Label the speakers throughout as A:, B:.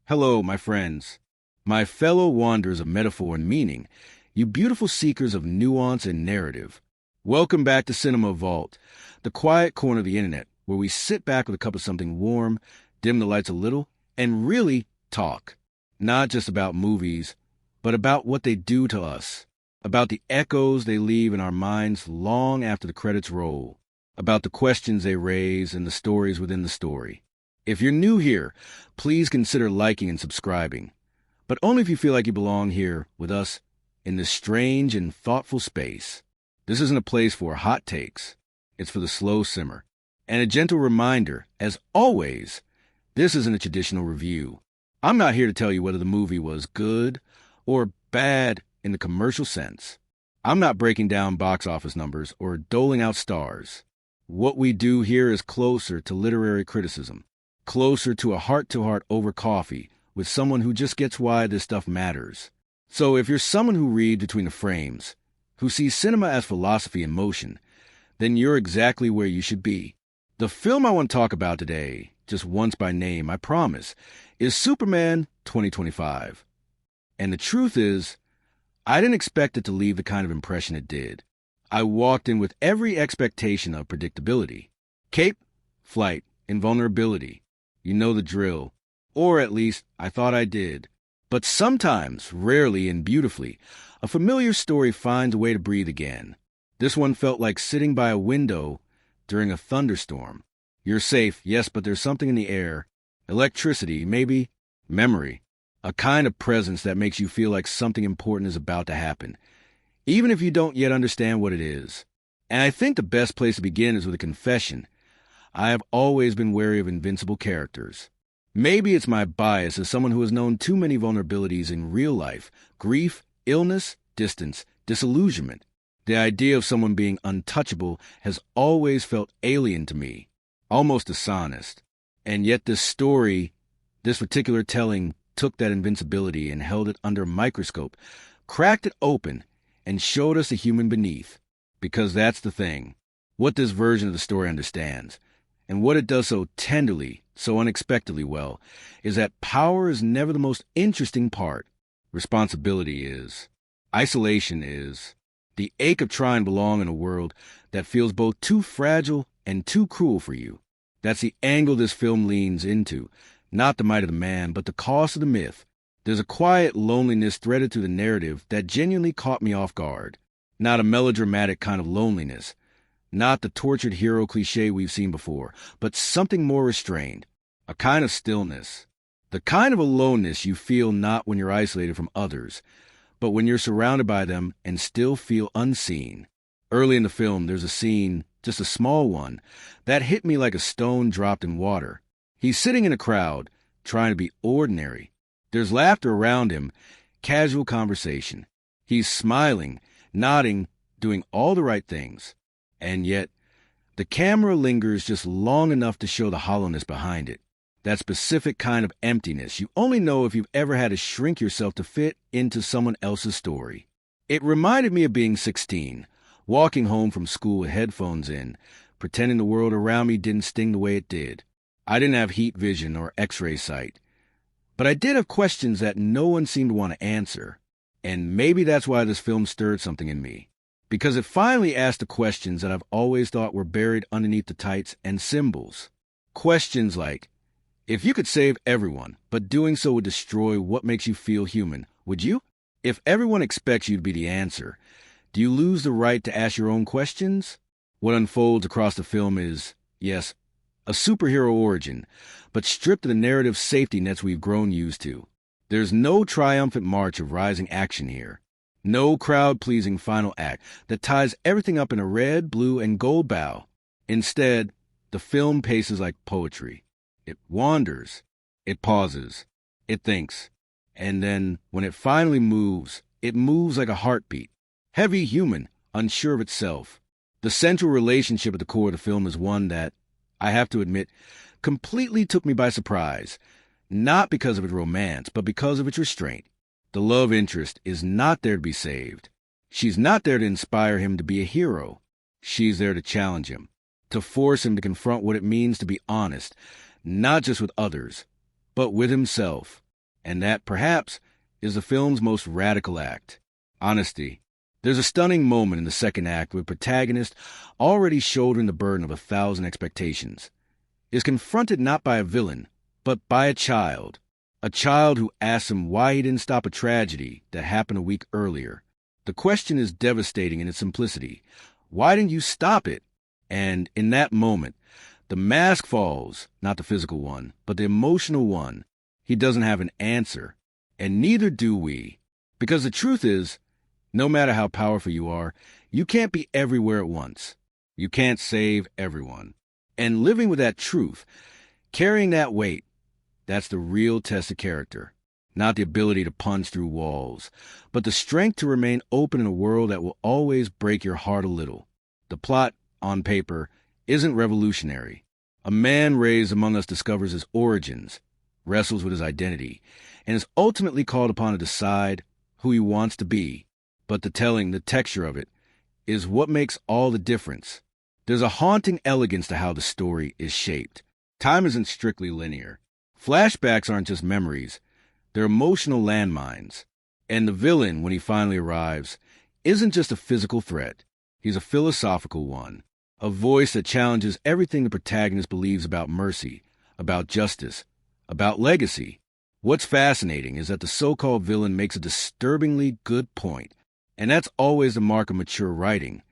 A: Hello, my friends, my fellow wanderers of metaphor and meaning, you beautiful seekers of nuance and narrative. Welcome back to Cinema Vault, the quiet corner of the internet where we sit back with a cup of something warm, dim the lights a little, and really talk. Not just about movies, but about what they do to us, about the echoes they leave in our minds long after the credits roll, about the questions they raise and the stories within the story. If you're new here, please consider liking and subscribing, but only if you feel like you belong here with us in this strange and thoughtful space. This isn't a place for hot takes. It's for the slow simmer. And a gentle reminder, as always, this isn't a traditional review. I'm not here to tell you whether the movie was good or bad in the commercial sense. I'm not breaking down box office numbers or doling out stars. What we do here is closer to literary criticism, closer to a heart-to-heart over coffee with someone who just gets why this stuff matters. So if you're someone who reads between the frames, who sees cinema as philosophy in motion, then you're exactly where you should be. The film I want to talk about today, just once by name, I promise, is Superman 2025. And the truth is, I didn't expect it to leave the kind of impression it did. I walked in with every expectation of predictability. Cape, flight, invulnerability. You know the drill. Or at least, I thought I did. But sometimes, rarely and beautifully, a familiar story finds a way to breathe again. This one felt like sitting by a window during a thunderstorm. You're safe, yes, but there's something in the air. Electricity, maybe. Memory. A kind of presence that makes you feel like something important is about to happen, even if you don't yet understand what it is. And I think the best place to begin is with a confession. I have always been wary of invincible characters. Maybe it's my bias as someone who has known too many vulnerabilities in real life: grief, illness, distance, disillusionment. The idea of someone being untouchable has always felt alien to me, almost dishonest. And yet this story, this particular telling, took that invincibility and held it under a microscope, cracked it open, and showed us the human beneath. Because that's the thing, what this version of the story understands, and what it does so tenderly, so unexpectedly well, is that power is never the most interesting part. Responsibility is. Isolation is. The ache of trying to belong in a world that feels both too fragile and too cruel for you. That's the angle this film leans into. Not the might of the man, but the cost of the myth. There's a quiet loneliness threaded through the narrative that genuinely caught me off guard. Not a melodramatic kind of loneliness. Not the tortured hero cliché we've seen before, but something more restrained. A kind of stillness. The kind of aloneness you feel not when you're isolated from others, but when you're surrounded by them and still feel unseen. Early in the film, there's a scene, just a small one, that hit me like a stone dropped in water. He's sitting in a crowd, trying to be ordinary. There's laughter around him, casual conversation. He's smiling, nodding, doing all the right things. And yet, the camera lingers just long enough to show the hollowness behind it. That specific kind of emptiness you only know if you've ever had to shrink yourself to fit into someone else's story. It reminded me of being 16, walking home from school with headphones in, pretending the world around me didn't sting the way it did. I didn't have heat vision or x-ray sight. But I did have questions that no one seemed to want to answer. And maybe that's why this film stirred something in me. Because it finally asked the questions that I've always thought were buried underneath the tights and symbols. Questions like, if you could save everyone, but doing so would destroy what makes you feel human, would you? If everyone expects you to be the answer, do you lose the right to ask your own questions? What unfolds across the film is, yes, a superhero origin, but stripped of the narrative safety nets we've grown used to. There's no triumphant march of rising action here. No crowd-pleasing final act that ties everything up in a red, blue, and gold bow. Instead, the film paces like poetry. It wanders. It pauses. It thinks. And then, when it finally moves, it moves like a heartbeat. Heavy, human, unsure of itself. The central relationship at the core of the film is one that, I have to admit, completely took me by surprise. Not because of its romance, but because of its restraint. The love interest is not there to be saved. She's not there to inspire him to be a hero. She's there to challenge him, to force him to confront what it means to be honest, not just with others, but with himself. And that, perhaps, is the film's most radical act. Honesty. There's a stunning moment in the second act where the protagonist, already shouldering the burden of 1,000 expectations, is confronted not by a villain, but by a child. A child who asks him why he didn't stop a tragedy that happened a week earlier. The question is devastating in its simplicity. Why didn't you stop it? And in that moment, the mask falls, not the physical one, but the emotional one. He doesn't have an answer, and neither do we. Because the truth is, no matter how powerful you are, you can't be everywhere at once. You can't save everyone. And living with that truth, carrying that weight, that's the real test of character. Not the ability to punch through walls, but the strength to remain open in a world that will always break your heart a little. The plot, on paper, isn't revolutionary. A man raised among us discovers his origins, wrestles with his identity, and is ultimately called upon to decide who he wants to be. But the telling, the texture of it, is what makes all the difference. There's a haunting elegance to how the story is shaped. Time isn't strictly linear. Flashbacks aren't just memories. They're emotional landmines. And the villain, when he finally arrives, isn't just a physical threat. He's a philosophical one. A voice that challenges everything the protagonist believes about mercy, about justice, about legacy. What's fascinating is that the so-called villain makes a disturbingly good point. And that's always the mark of mature writing,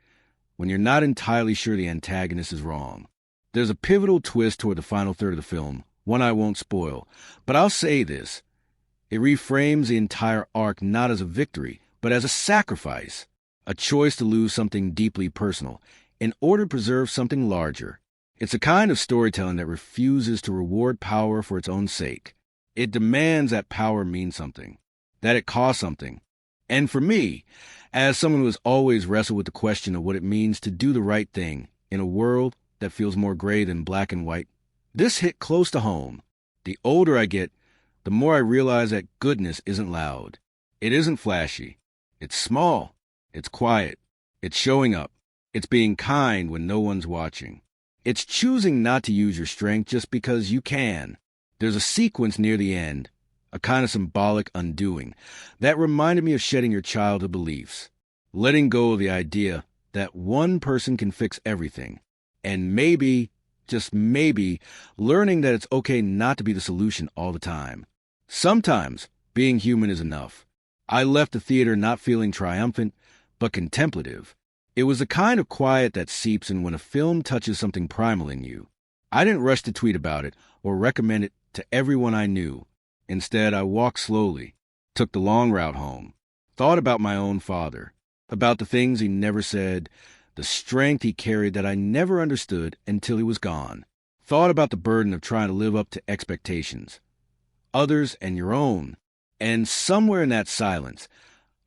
A: when you're not entirely sure the antagonist is wrong. There's a pivotal twist toward the final third of the film, one I won't spoil, but I'll say this. It reframes the entire arc not as a victory, but as a sacrifice, a choice to lose something deeply personal in order to preserve something larger. It's a kind of storytelling that refuses to reward power for its own sake. It demands that power mean something, that it costs something. And for me, as someone who has always wrestled with the question of what it means to do the right thing in a world that feels more gray than black and white, this hit close to home. The older I get, the more I realize that goodness isn't loud. It isn't flashy. It's small. It's quiet. It's showing up. It's being kind when no one's watching. It's choosing not to use your strength just because you can. There's a sequence near the end, a kind of symbolic undoing, that reminded me of shedding your childhood beliefs, letting go of the idea that one person can fix everything, and maybe, just maybe, learning that it's okay not to be the solution all the time. Sometimes being human is enough. I left the theater not feeling triumphant, but contemplative. It was the kind of quiet that seeps in when a film touches something primal in you. I didn't rush to tweet about it or recommend it to everyone I knew. Instead, I walked slowly, took the long route home, thought about my own father, about the things he never said, the strength he carried that I never understood until he was gone, thought about the burden of trying to live up to expectations, others and your own. And somewhere in that silence,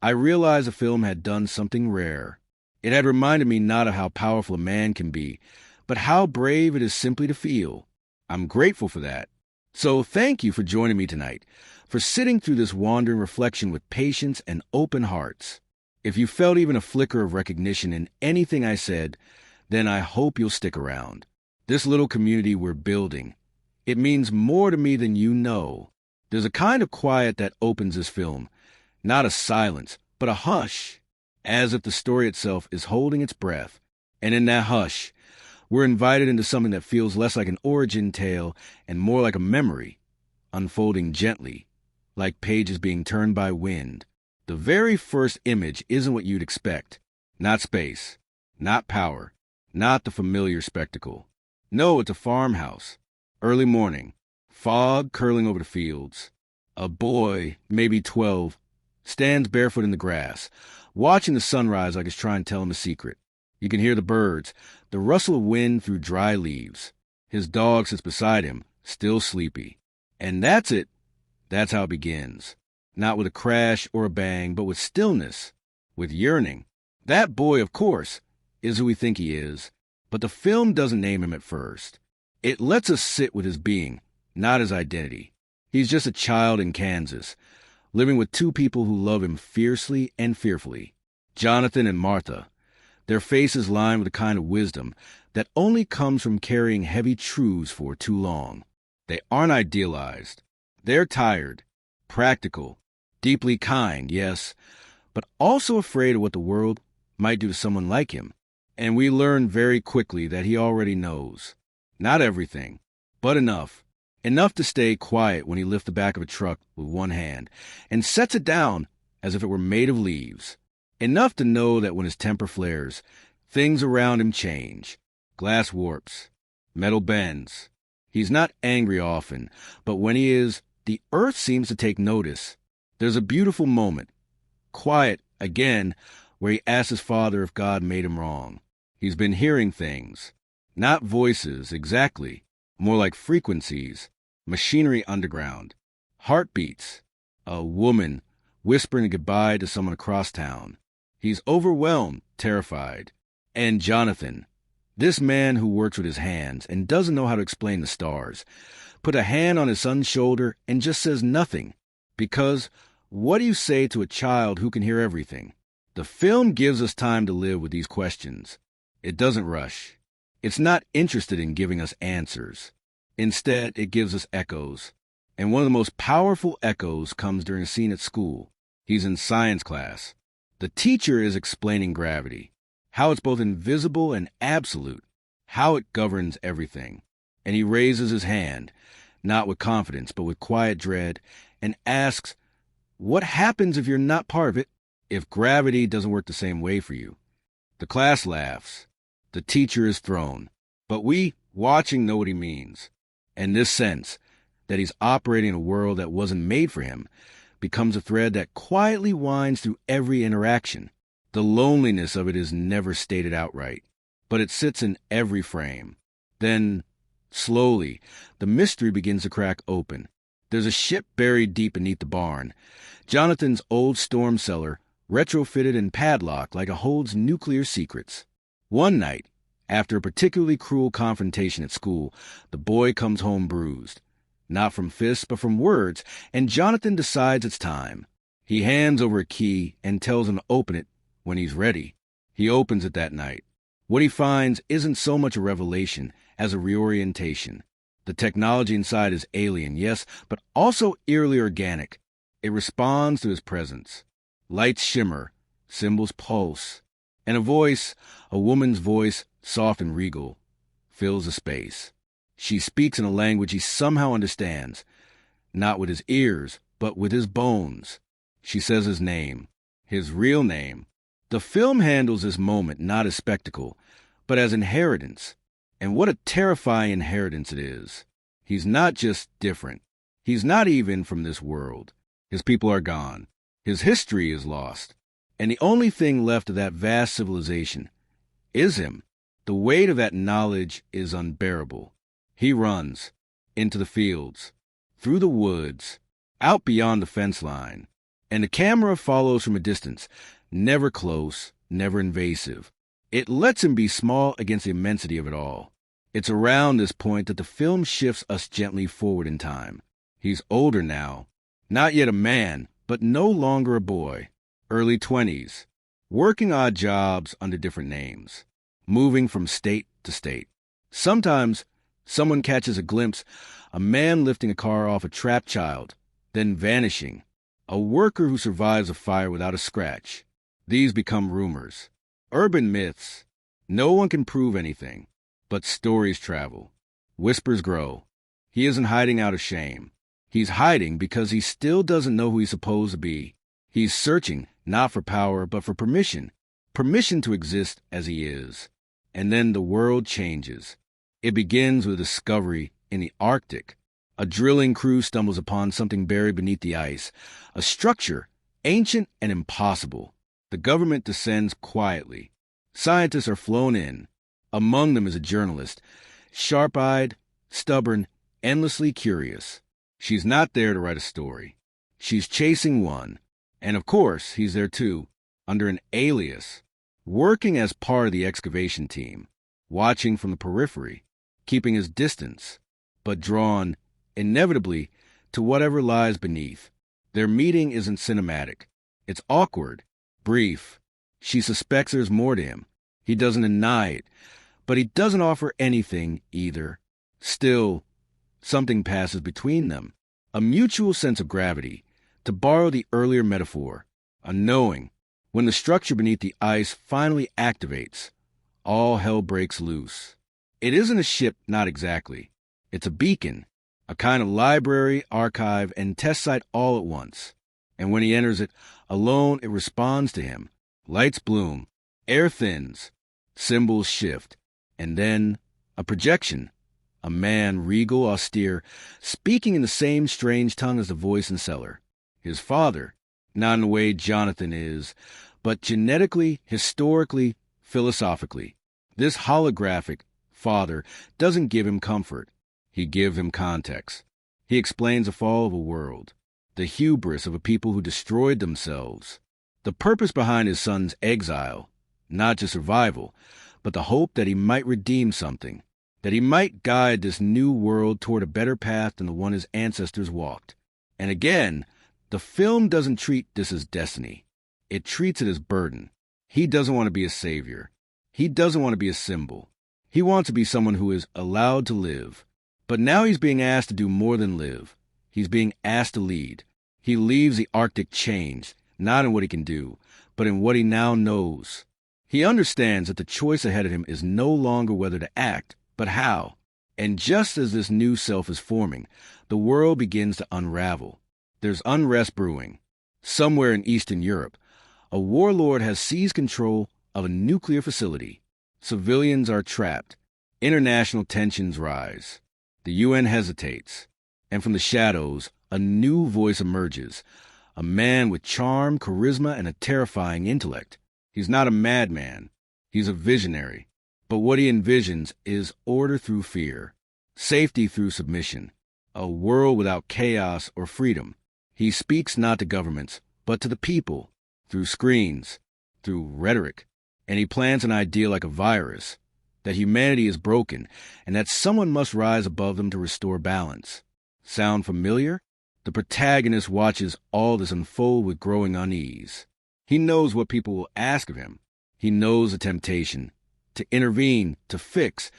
A: I realized the film had done something rare. It had reminded me not of how powerful a man can be, but how brave it is simply to feel. I'm grateful for that. So thank you for joining me tonight, for sitting through this wandering reflection with patience and open hearts. If you felt even a flicker of recognition in anything I said, then I hope you'll stick around. This little community we're building, it means more to me than you know. There's a kind of quiet that opens this film, not a silence, but a hush, as if the story itself is holding its breath. And in that hush, we're invited into something that feels less like an origin tale and more like a memory, unfolding gently, like pages being turned by wind. The very first image isn't what you'd expect. Not space, not power, not the familiar spectacle. No, it's a farmhouse. Early morning, fog curling over the fields. A boy, maybe 12, stands barefoot in the grass, watching the sunrise like it's trying to tell him a secret. You can hear the birds, the rustle of wind through dry leaves. His dog sits beside him, still sleepy. And that's it. That's how it begins. Not with a crash or a bang, but with stillness, with yearning. That boy, of course, is who we think he is, but the film doesn't name him at first. It lets us sit with his being, not his identity. He's just a child in Kansas, living with two people who love him fiercely and fearfully, Jonathan and Martha. Their faces lined with a kind of wisdom that only comes from carrying heavy truths for too long. They aren't idealized. They're tired. practical, deeply kind, yes, but also afraid of what the world might do to someone like him. And we learn very quickly that he already knows. Not everything, but enough. Enough to stay quiet when he lifts the back of a truck with one hand and sets it down as if it were made of leaves. Enough to know that when his temper flares, things around him change. Glass warps, metal bends. He's not angry often, but when he is, the earth seems to take notice. There's a beautiful moment, quiet again, where he asks his father if God made him wrong. He's been hearing things, not voices exactly, more like frequencies, machinery underground, heartbeats, a woman whispering goodbye to someone across town. He's overwhelmed, terrified. And Jonathan, this man who works with his hands and doesn't know how to explain the stars, put a hand on his son's shoulder and just says nothing. Because what do you say to a child who can hear everything? The film gives us time to live with these questions. It doesn't rush. It's not interested in giving us answers. Instead, it gives us echoes. And one of the most powerful echoes comes during a scene at school. He's in science class. The teacher is explaining gravity, how it's both invisible and absolute, how it governs everything. And he raises his hand, not with confidence, but with quiet dread, and asks, what happens if you're not part of it, if gravity doesn't work the same way for you? The class laughs. The teacher is thrown. But we, watching, know what he means. And this sense that he's operating in a world that wasn't made for him becomes a thread that quietly winds through every interaction. The loneliness of it is never stated outright, but it sits in every frame. Then, slowly, the mystery begins to crack open. There's a ship buried deep beneath the barn. Jonathan's old storm cellar, retrofitted and padlocked like it holds nuclear secrets. One night, after a particularly cruel confrontation at school, the boy comes home bruised. Not from fists, but from words, and Jonathan decides it's time. He hands over a key and tells him to open it when he's ready. He opens it that night. What he finds isn't so much a revelation as a reorientation. The technology inside is alien, yes, but also eerily organic. It responds to his presence. Lights shimmer, symbols pulse, and a voice, a woman's voice, soft and regal, fills the space. She speaks in a language he somehow understands, not with his ears, but with his bones. She says his name, his real name. The film handles this moment not as spectacle, but as inheritance. And what a terrifying inheritance it is. He's not just different. He's not even from this world. His people are gone. His history is lost. And the only thing left of that vast civilization is him. The weight of that knowledge is unbearable. He runs into the fields, through the woods, out beyond the fence line. And the camera follows from a distance, never close, never invasive. It lets him be small against the immensity of it all. It's around this point that the film shifts us gently forward in time. He's older now, not yet a man, but no longer a boy. Early 20s, working odd jobs under different names, moving from state to state. Sometimes someone catches a glimpse, a man lifting a car off a trapped child, then vanishing. A worker who survives a fire without a scratch. These become rumors, urban myths. No one can prove anything, but stories travel. Whispers grow. He isn't hiding out of shame. He's hiding because he still doesn't know who he's supposed to be. He's searching, not for power, but for permission. Permission to exist as he is. And then the world changes. It begins with a discovery in the Arctic. A drilling crew stumbles upon something buried beneath the ice, a structure, ancient and impossible. The government descends quietly. Scientists are flown in. Among them is a journalist, sharp-eyed, stubborn, endlessly curious. She's not there to write a story. She's chasing one. And of course, he's there too, under an alias, working as part of the excavation team, watching from the periphery, keeping his distance, but drawn, inevitably, to whatever lies beneath. Their meeting isn't cinematic. It's awkward, brief. She suspects there's more to him. He doesn't deny it, but he doesn't offer anything either. Still, something passes between them, a mutual sense of gravity, To borrow the earlier metaphor, a knowing. When the structure beneath the ice finally activates, all hell breaks loose. It isn't a ship, not exactly. It's a beacon, a kind of library, archive, and test site all at once. And when he enters it, alone, it responds to him. Lights bloom, air thins, symbols shift, and then a projection. A man, regal, austere, speaking in the same strange tongue as the voice and cellar. His father, not in the way Jonathan is, but genetically, historically, philosophically. This holographic father doesn't give him comfort. He gives him context. He explains the fall of a world, the hubris of a people who destroyed themselves, the purpose behind his son's exile, not just survival, but the hope that he might redeem something, that he might guide this new world toward a better path than the one his ancestors walked. And again, the film doesn't treat this as destiny. It treats it as burden. He doesn't want to be a savior. He doesn't want to be a symbol. He wants to be someone who is allowed to live. But now he's being asked to do more than live. He's being asked to lead. He leaves the Arctic changed, not in what he can do, but in what he now knows. He understands that the choice ahead of him is no longer whether to act, but how. And just as this new self is forming, the world begins to unravel. There's unrest brewing. Somewhere in Eastern Europe, a warlord has seized control of a nuclear facility. Civilians are trapped. International tensions rise. The UN hesitates. And from the shadows, a new voice emerges. A man with charm, charisma, and a terrifying intellect. He's not a madman. He's a visionary. But what he envisions is order through fear, safety through submission, a world without chaos or freedom. He speaks not to governments, but to the people, through screens, through rhetoric. And he plants an idea like a virus, that humanity is broken, and that someone must rise above them to restore balance. Sound familiar? The protagonist watches all this unfold with growing unease. He knows what people will ask of him. He knows the temptation to intervene, to fix,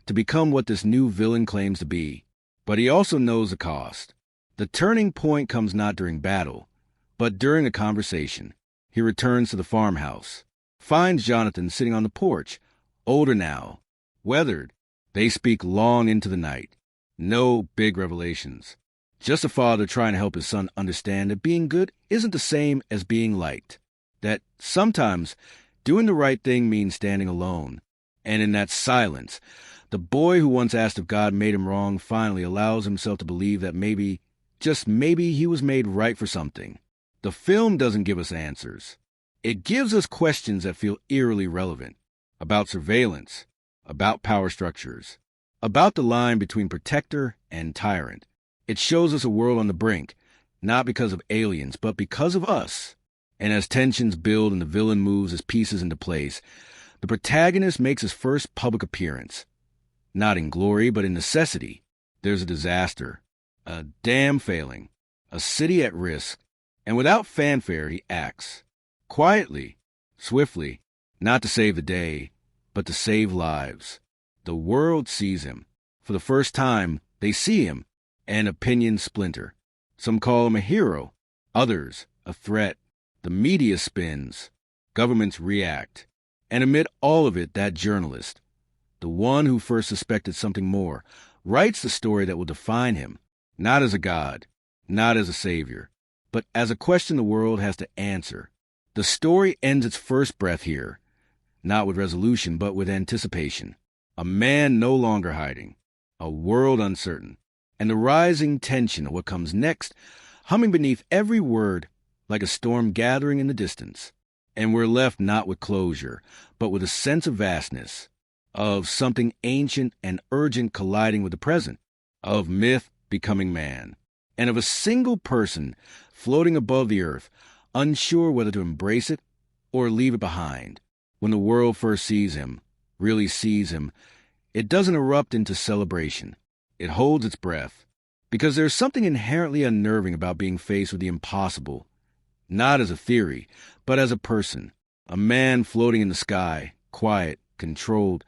A: to become what this new villain claims to be. But he also knows the cost. The turning point comes not during battle, but during a conversation. He returns to the farmhouse, finds Jonathan sitting on the porch, older now, weathered. They speak long into the night. No big revelations. Just a father trying to help his son understand that being good isn't the same as being liked. That sometimes doing the right thing means standing alone. And in that silence, the boy who once asked if God made him wrong finally allows himself to believe that maybe, just maybe, he was made right for something. The film doesn't give us answers. It gives us questions that feel eerily relevant. About surveillance, about power structures, about the line between protector and tyrant. It shows us a world on the brink, not because of aliens, but because of us. And as tensions build and the villain moves his pieces into place, the protagonist makes his first public appearance. Not in glory, but in necessity. There's a disaster, a dam failing, a city at risk, and without fanfare he acts. Quietly, swiftly, not to save the day, but to save lives. The world sees him. For the first time, they see him, and opinions splinter. Some call him a hero, others a threat. The media spins, governments react. And amid all of it, that journalist, the one who first suspected something more, writes the story that will define him, not as a god, not as a savior, but as a question the world has to answer. The story ends its first breath here, not with resolution, but with anticipation. A man no longer hiding, a world uncertain, and the rising tension of what comes next, humming beneath every word like a storm gathering in the distance. And we're left not with closure, but with a sense of vastness, of something ancient and urgent colliding with the present, of myth becoming man, and of a single person floating above the earth, unsure whether to embrace it or leave it behind. When the world first sees him, really sees him, it doesn't erupt into celebration. It holds its breath, because there's something inherently unnerving about being faced with the impossible, not as a theory, but as a person, a man floating in the sky, quiet, controlled,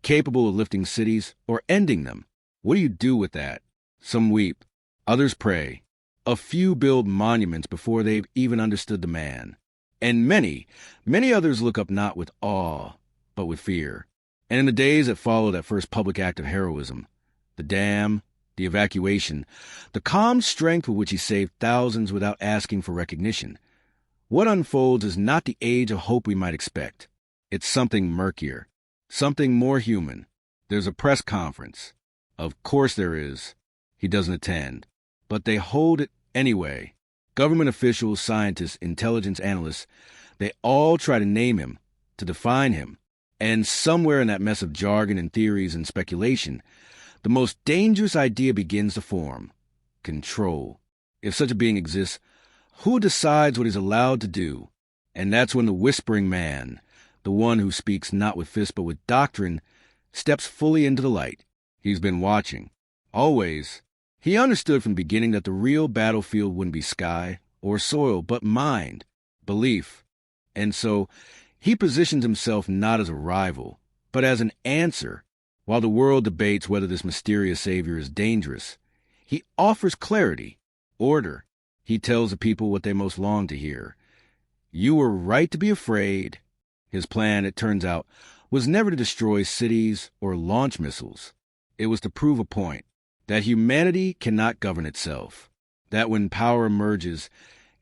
A: capable of lifting cities or ending them. What do you do with that? Some weep, others pray, A few build monuments before they've even understood the man. And many, many others look up not with awe, but with fear. And in the days that follow that first public act of heroism, the dam, the evacuation, the calm strength with which he saved thousands without asking for recognition, what unfolds is not the age of hope we might expect. It's something murkier, something more human. There's a press conference. Of course there is. He doesn't attend. But they hold it anyway. Government officials, scientists, intelligence analysts, they all try to name him, to define him. And somewhere in that mess of jargon and theories and speculation, the most dangerous idea begins to form. Control. If such a being exists, who decides what he's allowed to do? And that's when the whispering man, the one who speaks not with fists but with doctrine, steps fully into the light. He's been watching. Always. He understood from the beginning that the real battlefield wouldn't be sky or soil, but mind, belief. And so he positions himself not as a rival, but as an answer. While the world debates whether this mysterious savior is dangerous, he offers clarity, order. He tells the people what they most long to hear. You were right to be afraid. His plan, it turns out, was never to destroy cities or launch missiles. It was to prove a point, that humanity cannot govern itself, that when power emerges,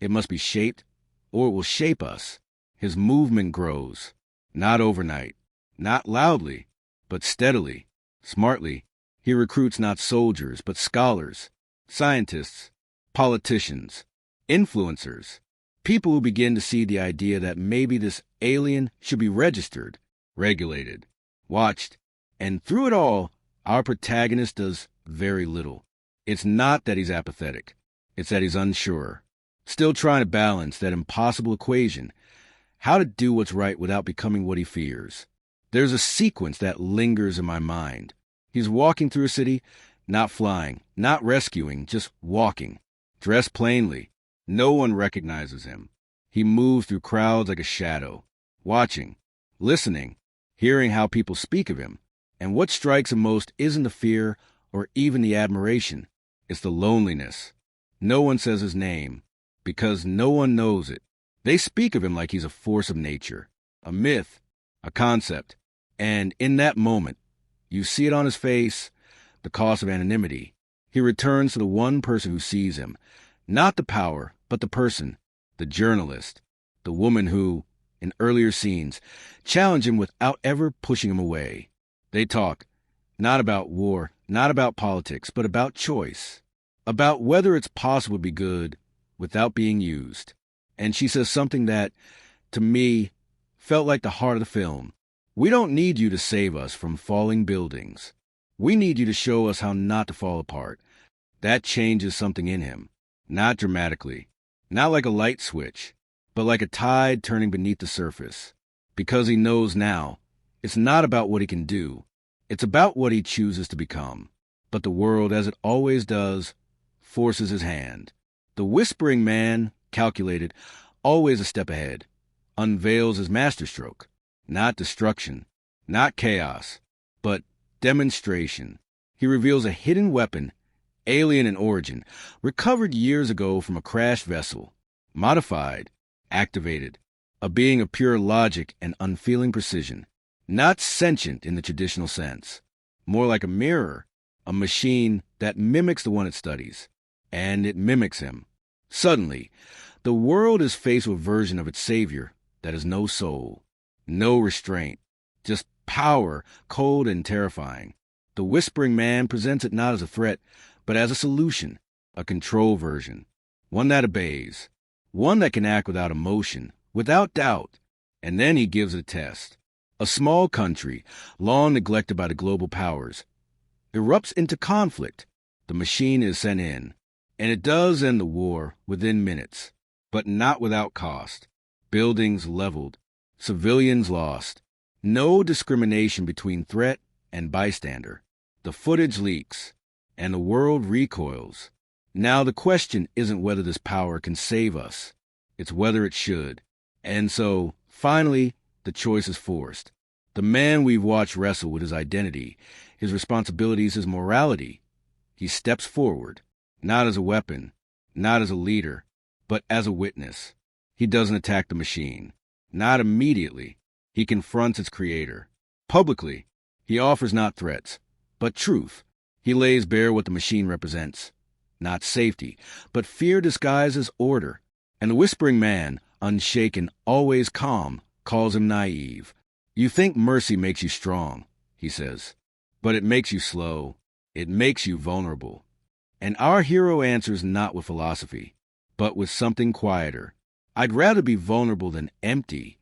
A: it must be shaped, or it will shape us. His movement grows, not overnight, not loudly, but steadily, smartly. He recruits not soldiers, but scholars, scientists, politicians, influencers, people who begin to see the idea that maybe this alien should be registered, regulated, watched, and through it all, our protagonist does very little. It's not that he's apathetic. It's that he's unsure, still trying to balance that impossible equation, how to do what's right without becoming what he fears. There's a sequence that lingers in my mind. He's walking through a city, not flying, not rescuing, just walking, dressed plainly. No one recognizes him. He moves through crowds like a shadow, watching, listening, hearing how people speak of him. And what strikes him most isn't the fear or even the admiration. It's the loneliness. No one says his name, because no one knows it. They speak of him like he's a force of nature, a myth, a concept. And in that moment, you see it on his face, the cost of anonymity. He returns to the one person who sees him, not the power, but the person, the journalist, the woman who, in earlier scenes, challenged him without ever pushing him away. They talk, not about war, not about politics, but about choice, about whether it's possible to be good without being used. And she says something that, to me, felt like the heart of the film. We don't need you to save us from falling buildings. We need you to show us how not to fall apart. That changes something in him, not dramatically, not like a light switch, but like a tide turning beneath the surface. Because he knows now, it's not about what he can do. It's about what he chooses to become. But the world, as it always does, forces his hand. The whispering man, calculated, always a step ahead, unveils his masterstroke. Not destruction, not chaos, but demonstration. He reveals a hidden weapon, alien in origin, recovered years ago from a crashed vessel, modified, activated, a being of pure logic and unfeeling precision, not sentient in the traditional sense, more like a mirror, a machine that mimics the one it studies, and it mimics him. Suddenly, the world is faced with a version of its savior that has no soul. No restraint, just power, cold and terrifying. The whispering man presents it not as a threat, but as a solution, a control version, one that obeys, one that can act without emotion, without doubt. And then he gives it a test. A small country, long neglected by the global powers, erupts into conflict. The machine is sent in, and it does end the war within minutes, but not without cost. Buildings leveled, civilians lost. No discrimination between threat and bystander. The footage leaks, and the world recoils. Now the question isn't whether this power can save us. It's whether it should. And so, finally, the choice is forced. The man we've watched wrestle with his identity, his responsibilities, his morality. He steps forward, not as a weapon, not as a leader, but as a witness. He doesn't attack the machine. Not immediately. He confronts its creator. Publicly, he offers not threats, but truth. He lays bare what the machine represents. Not safety, but fear disguised as order. And the whispering man, unshaken, always calm, calls him naive. You think mercy makes you strong, he says, but it makes you slow. It makes you vulnerable. And our hero answers not with philosophy, but with something quieter. I'd rather be vulnerable than empty.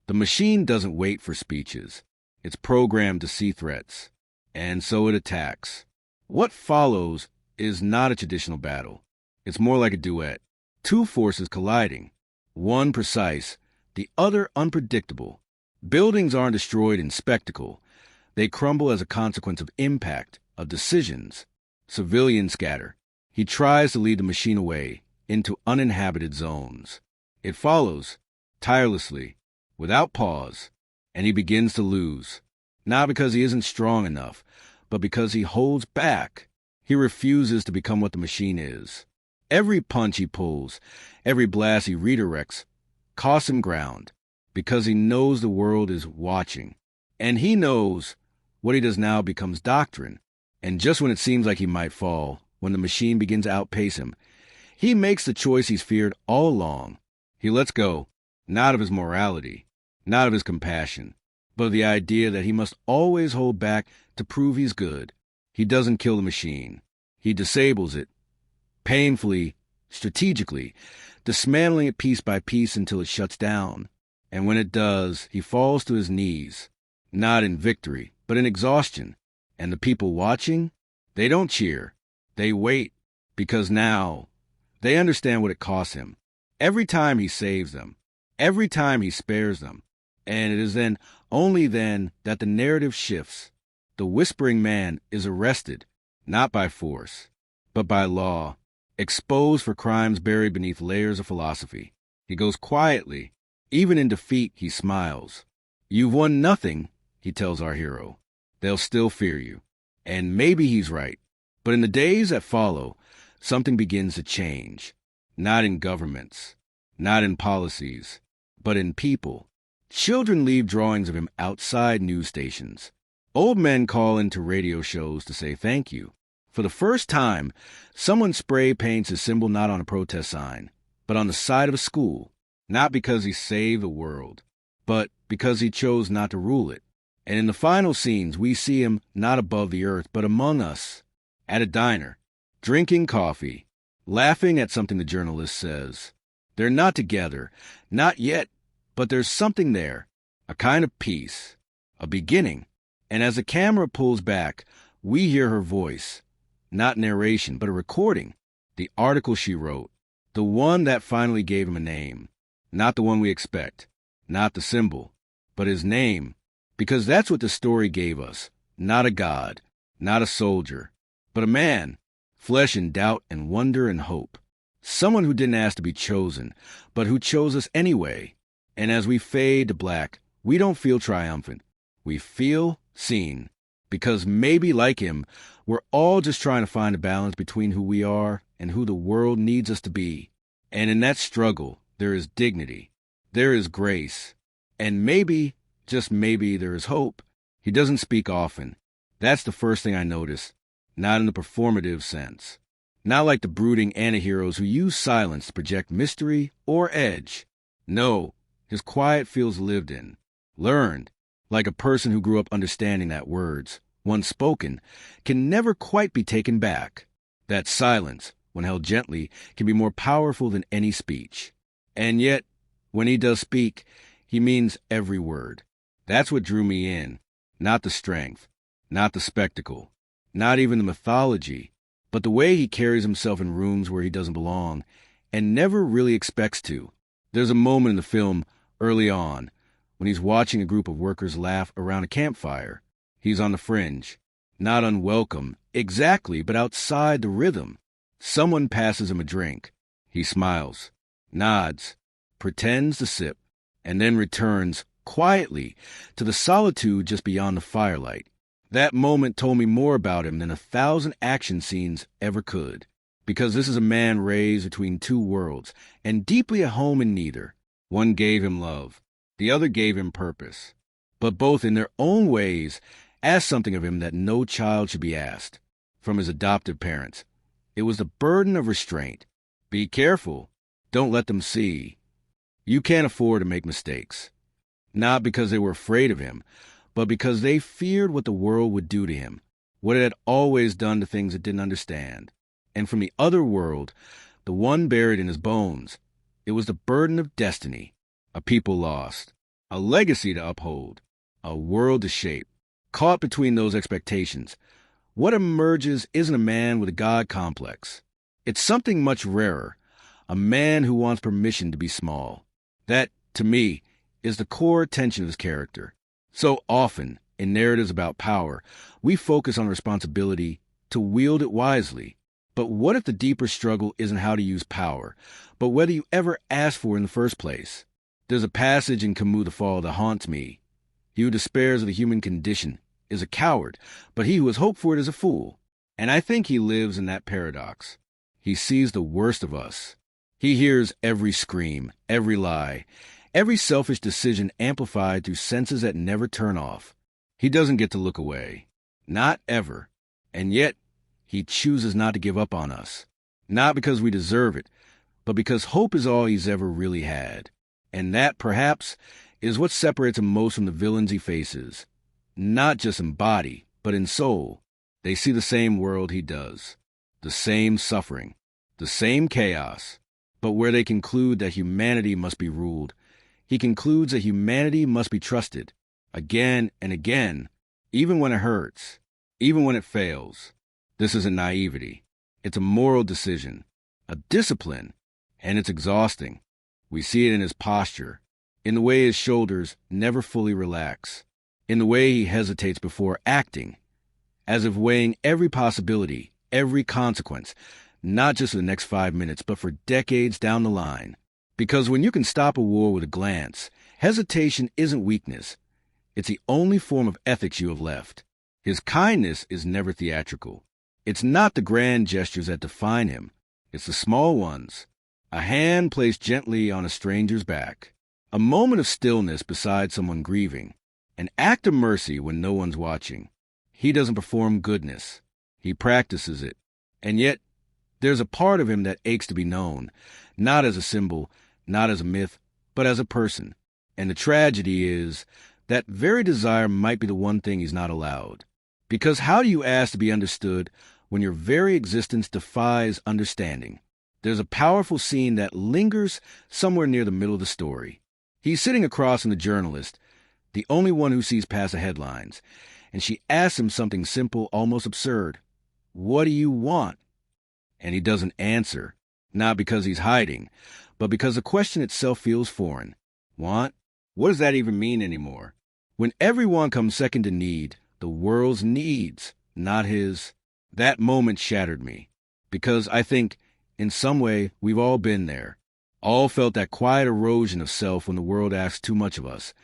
A: The machine doesn't wait for speeches. It's programmed to see threats, and so it attacks. What follows is not a traditional battle. It's more like a duet. Two forces colliding, one precise, the other unpredictable. Buildings aren't destroyed in spectacle. They crumble as a consequence of impact, of decisions. Civilians scatter. He tries to lead the machine away into uninhabited zones. It follows, tirelessly, without pause, and he begins to lose. Not because he isn't strong enough, but because he holds back. He refuses to become what the machine is. Every punch he pulls, every blast he redirects, costs him ground, because he knows the world is watching. And he knows what he does now becomes doctrine. And just when it seems like he might fall, when the machine begins to outpace him, he makes the choice he's feared all along. He lets go, not of his morality, not of his compassion, but of the idea that he must always hold back to prove he's good. He doesn't kill the machine. He disables it, painfully, strategically, dismantling it piece by piece until it shuts down. And when it does, he falls to his knees, not in victory, but in exhaustion. And the people watching, they don't cheer. They wait, because now they understand what it costs him. Every time he saves them, every time he spares them. And it is then, only then, that the narrative shifts. The whispering man is arrested, not by force, but by law, exposed for crimes buried beneath layers of philosophy. He goes quietly. Even in defeat, he smiles. You've won nothing, he tells our hero. They'll still fear you. And maybe he's right. But in the days that follow, something begins to change. Not in governments, not in policies, but in people. Children leave drawings of him outside news stations. Old men call into radio shows to say thank you. For the first time, someone spray paints his symbol not on a protest sign, but on the side of a school, not because he saved the world, but because he chose not to rule it. And in the final scenes, we see him not above the earth, but among us, at a diner, drinking coffee, laughing at something the journalist says. They're not together, not yet, but there's something there, a kind of peace, a beginning. And as the camera pulls back, we hear her voice, not narration, but a recording, the article she wrote, the one that finally gave him a name, not the one we expect, not the symbol, but his name, because that's what the story gave us, not a god, not a soldier, but a man, flesh and doubt and wonder and hope, someone who didn't ask to be chosen, but who chose us anyway. And as we fade to black, we don't feel triumphant. We feel seen, because maybe like him, we're all just trying to find a balance between who we are and who the world needs us to be. And in that struggle, there is dignity, there is grace, and maybe, just maybe, there is hope. He doesn't speak often. That's the first thing I notice, not in the performative sense. Not like the brooding antiheroes who use silence to project mystery or edge. No, his quiet feels lived in, learned, like a person who grew up understanding that words, once spoken, can never quite be taken back. That silence, when held gently, can be more powerful than any speech. And yet, when he does speak, he means every word. That's what drew me in, not the strength, not the spectacle, not even the mythology, but the way he carries himself in rooms where he doesn't belong, and never really expects to. There's a moment in the film, early on, when he's watching a group of workers laugh around a campfire. He's on the fringe, not unwelcome, exactly, but outside the rhythm. Someone passes him a drink. He smiles, nods, pretends to sip, and then returns, quietly, to the solitude just beyond the firelight. That moment told me more about him than 1,000 action scenes ever could. Because this is a man raised between two worlds and deeply at home in neither. One gave him love, the other gave him purpose. But both in their own ways asked something of him that no child should be asked from his adoptive parents. It was the burden of restraint. Be careful. Don't let them see. You can't afford to make mistakes. Not because they were afraid of him, but because they feared what the world would do to him, what it had always done to things it didn't understand. And from the other world, the one buried in his bones, it was the burden of destiny, a people lost, a legacy to uphold, a world to shape. Caught between those expectations, what emerges isn't a man with a God complex. It's something much rarer, a man who wants permission to be small. That, to me, is the core tension of his character. So often, in narratives about power, we focus on responsibility to wield it wisely. But what if the deeper struggle isn't how to use power, but whether you ever asked for it in the first place? There's a passage in Camus' The Fall that haunts me. He who despairs of the human condition is a coward, but he who has hoped for it is a fool. And I think he lives in that paradox. He sees the worst of us. He hears every scream, every lie, every selfish decision amplified through senses that never turn off. He doesn't get to look away. Not ever. And yet, he chooses not to give up on us. Not because we deserve it, but because hope is all he's ever really had. And that, perhaps, is what separates him most from the villains he faces. Not just in body, but in soul. They see the same world he does. The same suffering. The same chaos. But where they conclude that humanity must be ruled, he concludes that humanity must be trusted. Again and again, even when it hurts, even when it fails. This isn't naivety. It's a moral decision, a discipline, and it's exhausting. We see it in his posture, in the way his shoulders never fully relax, in the way he hesitates before acting, as if weighing every possibility, every consequence, not just for the next 5 minutes, but for decades down the line. Because when you can stop a war with a glance, hesitation isn't weakness. It's the only form of ethics you have left. His kindness is never theatrical. It's not the grand gestures that define him. It's the small ones. A hand placed gently on a stranger's back. A moment of stillness beside someone grieving. An act of mercy when no one's watching. He doesn't perform goodness. He practices it. And yet, there's a part of him that aches to be known, not as a symbol, not as a myth, but as a person. And the tragedy is that very desire might be the one thing he's not allowed. Because how do you ask to be understood when your very existence defies understanding? There's a powerful scene that lingers somewhere near the middle of the story. He's sitting across from the journalist, the only one who sees past the headlines, and she asks him something simple, almost absurd. What do you want? And he doesn't answer, not because he's hiding, but because the question itself feels foreign. Want? What does that even mean anymore? When everyone comes second to need, the world's needs, not his. That moment shattered me, because I think, in some way, we've all been there. All felt that quiet erosion of self when the world asks too much of us,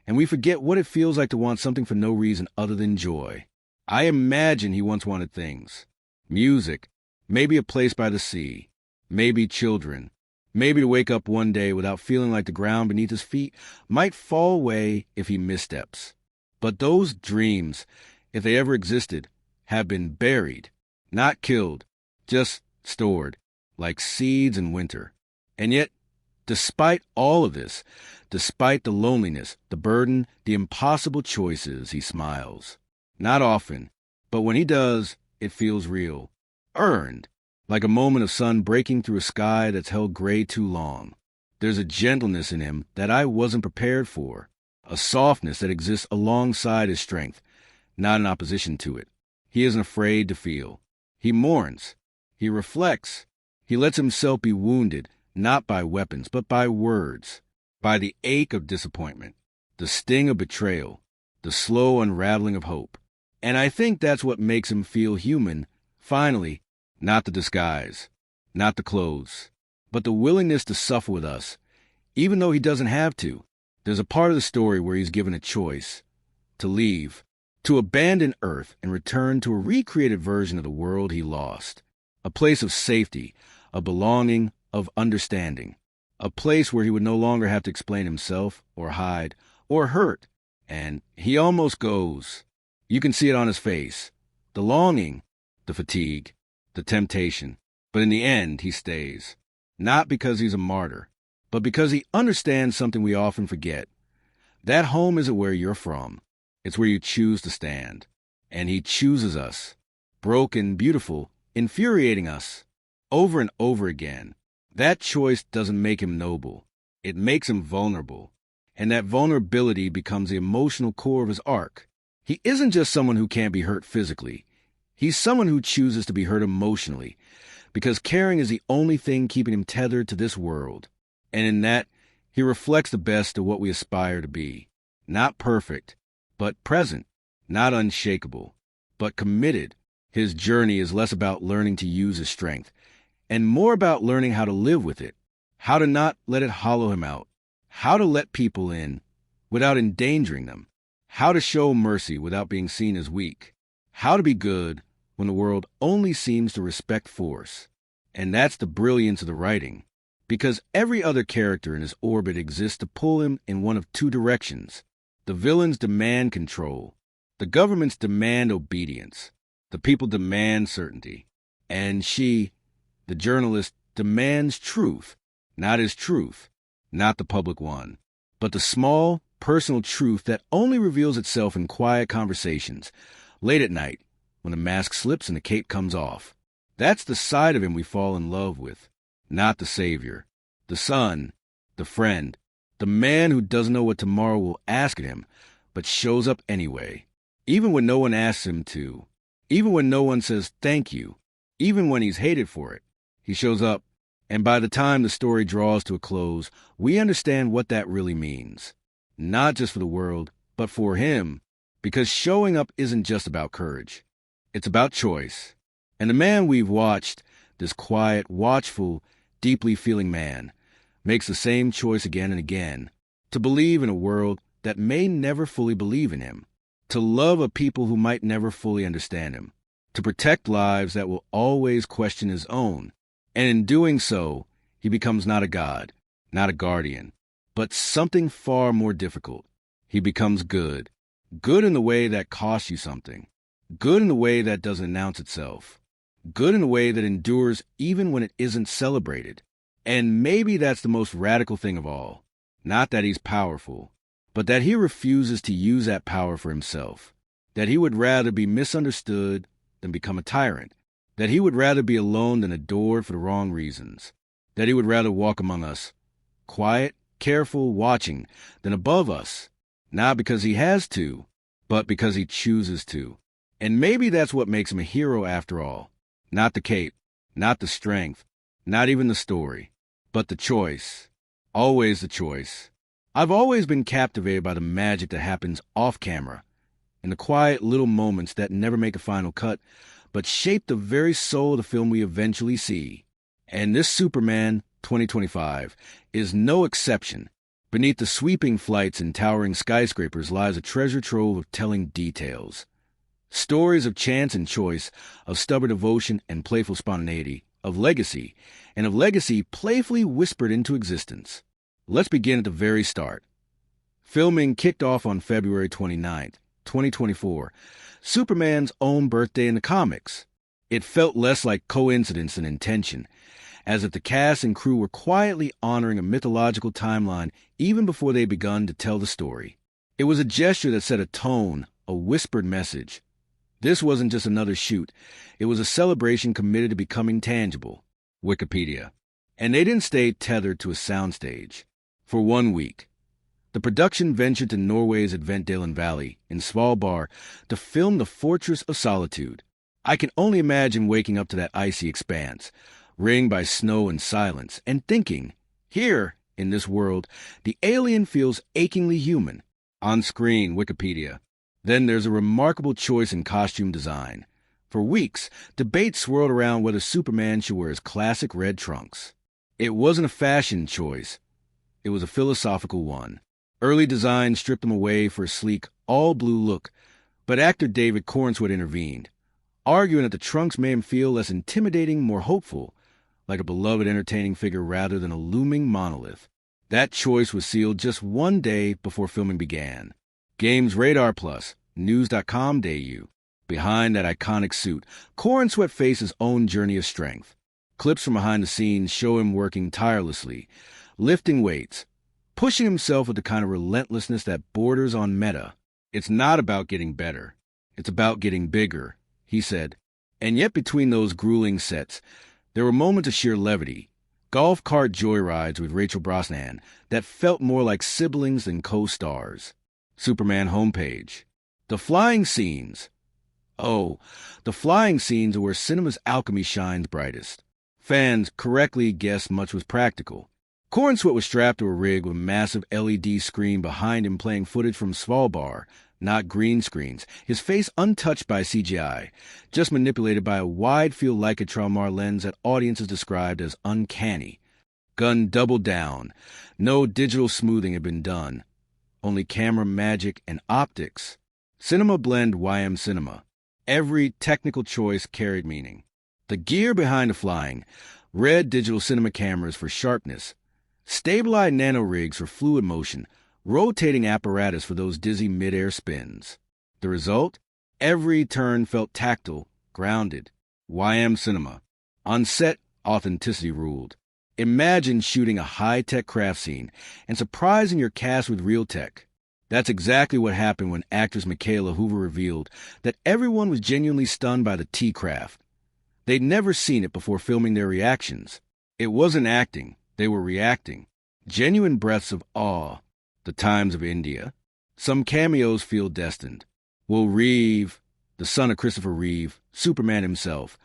A: and we forget what it feels like to want something for no reason other than joy. I imagine he once wanted things. Music, maybe a place by the sea, maybe children, maybe to wake up one day without feeling like the ground beneath his feet might fall away if he missteps. But those dreams, if they ever existed, have been buried, not killed, just stored, like seeds in winter. And yet, despite all of this, despite the loneliness, the burden, the impossible choices, he smiles. Not often, but when he does, it feels real. Earned, like a moment of sun breaking through a sky that's held gray too long. There's a gentleness in him that I wasn't prepared for, a softness that exists alongside his strength, not in opposition to it. He isn't afraid to feel. He mourns. He reflects. He lets himself be wounded, not by weapons, but by words, by the ache of disappointment, the sting of betrayal, the slow unraveling of hope. And I think that's what makes him feel human, finally, not the disguise, not the clothes, but the willingness to suffer with us, even though he doesn't have to. There's a part of the story where he's given a choice, to leave, to abandon Earth and return to a recreated version of the world he lost. a place of safety, of belonging, of understanding, a place where he would no longer have to explain himself or hide or hurt. And he almost goes. You can see it on his face. The longing, the fatigue, the temptation. But in the end, he stays. Not because he's a martyr, but because he understands something we often forget. That home isn't where you're from. It's where you choose to stand. And he chooses us. Broken, beautiful, infuriating us. Over and over again. That choice doesn't make him noble. It makes him vulnerable. And that vulnerability becomes the emotional core of his arc. He isn't just someone who can't be hurt physically. He's someone who chooses to be hurt emotionally, because caring is the only thing keeping him tethered to this world. And in that, he reflects the best of what we aspire to be. Not perfect, but present. Not unshakable, but committed. His journey is less about learning to use his strength, and more about learning how to live with it, how to not let it hollow him out, how to let people in without endangering them, how to show mercy without being seen as weak, how to be good when the world only seems to respect force. And that's the brilliance of the writing, because every other character in his orbit exists to pull him in one of two directions. The villains demand control. The governments demand obedience. The people demand certainty. And she, the journalist, demands truth, not his truth, not the public one, but the small, personal truth that only reveals itself in quiet conversations, late at night, when the mask slips and the cape comes off. That's the side of him we fall in love with, not the savior, the son, the friend, the man who doesn't know what tomorrow will ask of him, but shows up anyway, even when no one asks him to, even when no one says thank you, even when he's hated for it. He shows up, and by the time the story draws to a close, we understand what that really means. Not just for the world, but for him, because showing up isn't just about courage. It's about choice. And the man we've watched, this quiet, watchful, deeply feeling man, makes the same choice again and again, to believe in a world that may never fully believe in him, to love a people who might never fully understand him, to protect lives that will always question his own. And in doing so, he becomes not a god, not a guardian, but something far more difficult. He becomes good. Good in the way that costs you something. Good in the way that doesn't announce itself. Good in a way that endures even when it isn't celebrated. And maybe that's the most radical thing of all. Not that he's powerful, but that he refuses to use that power for himself. That he would rather be misunderstood than become a tyrant. That he would rather be alone than adored for the wrong reasons. That he would rather walk among us, quiet, careful, watching, than above us. Not because he has to, but because he chooses to. And maybe that's what makes him a hero after all. Not the cape, not the strength, not even the story, but the choice. Always the choice. I've always been captivated by the magic that happens off camera, in the quiet little moments that never make a final cut, but shape the very soul of the film we eventually see. And this Superman 2025 is no exception. Beneath the sweeping flights and towering skyscrapers lies a treasure trove of telling details. Stories of chance and choice, of stubborn devotion and playful spontaneity, of legacy, and of legacy playfully whispered into existence. Let's begin at the very start. Filming kicked off on February 29th, 2024, Superman's own birthday in the comics. It felt less like coincidence than intention, as if the cast and crew were quietly honoring a mythological timeline even before they begun to tell the story. It was a gesture that set a tone, a whispered message. This wasn't just another shoot. It was a celebration committed to becoming tangible. Wikipedia. And they didn't stay tethered to a soundstage. For 1 week, the production ventured to Norway's Adventdalen Valley in Svalbard to film The Fortress of Solitude. I can only imagine waking up to that icy expanse, ringed by snow and silence, and thinking, here, in this world, the alien feels achingly human. On screen, Wikipedia. Then there's a remarkable choice in costume design. For weeks, debate swirled around whether Superman should wear his classic red trunks. It wasn't a fashion choice. It was a philosophical one. Early design stripped him away for a sleek, all-blue look, but actor David Corenswet intervened. arguing that the trunks made him feel less intimidating, more hopeful, like a beloved entertaining figure rather than a looming monolith. That choice was sealed just one day before filming began. Games Radar Plus, News.com.au. Behind that iconic suit, Corenswet faced his own journey of strength. Clips from behind the scenes show him working tirelessly, lifting weights, pushing himself with the kind of relentlessness that borders on meta. It's not about getting better. It's about getting bigger, he said. And yet between those grueling sets, there were moments of sheer levity. Golf cart joyrides with Rachel Brosnahan that felt more like siblings than co-stars. Superman homepage. The flying scenes. Oh, the flying scenes are where cinema's alchemy shines brightest. Fans correctly guessed much was practical. Corenswet was strapped to a rig with a massive LED screen behind him playing footage from Svalbard, not green screens, his face untouched by CGI, just manipulated by a wide-field Leica Traumar lens that audiences described as uncanny. Gunn doubled down. No digital smoothing had been done. Only camera magic and optics. Cinema blend YM cinema. Every technical choice carried meaning. The gear behind the flying, red digital cinema cameras for sharpness, stabilized nanorigs for fluid motion, rotating apparatus for those dizzy mid-air spins. The result? Every turn felt tactile, grounded. YM cinema. On set, authenticity ruled. Imagine shooting a high-tech craft scene and surprising your cast with real tech. That's exactly what happened when actress Michaela Hoover revealed that everyone was genuinely stunned by the T-craft. They'd never seen it before filming their reactions. It wasn't acting, they were reacting. Genuine breaths of awe. The Times of India. Some cameos feel destined. Will Reeve, the son of Christopher Reeve, Superman himself,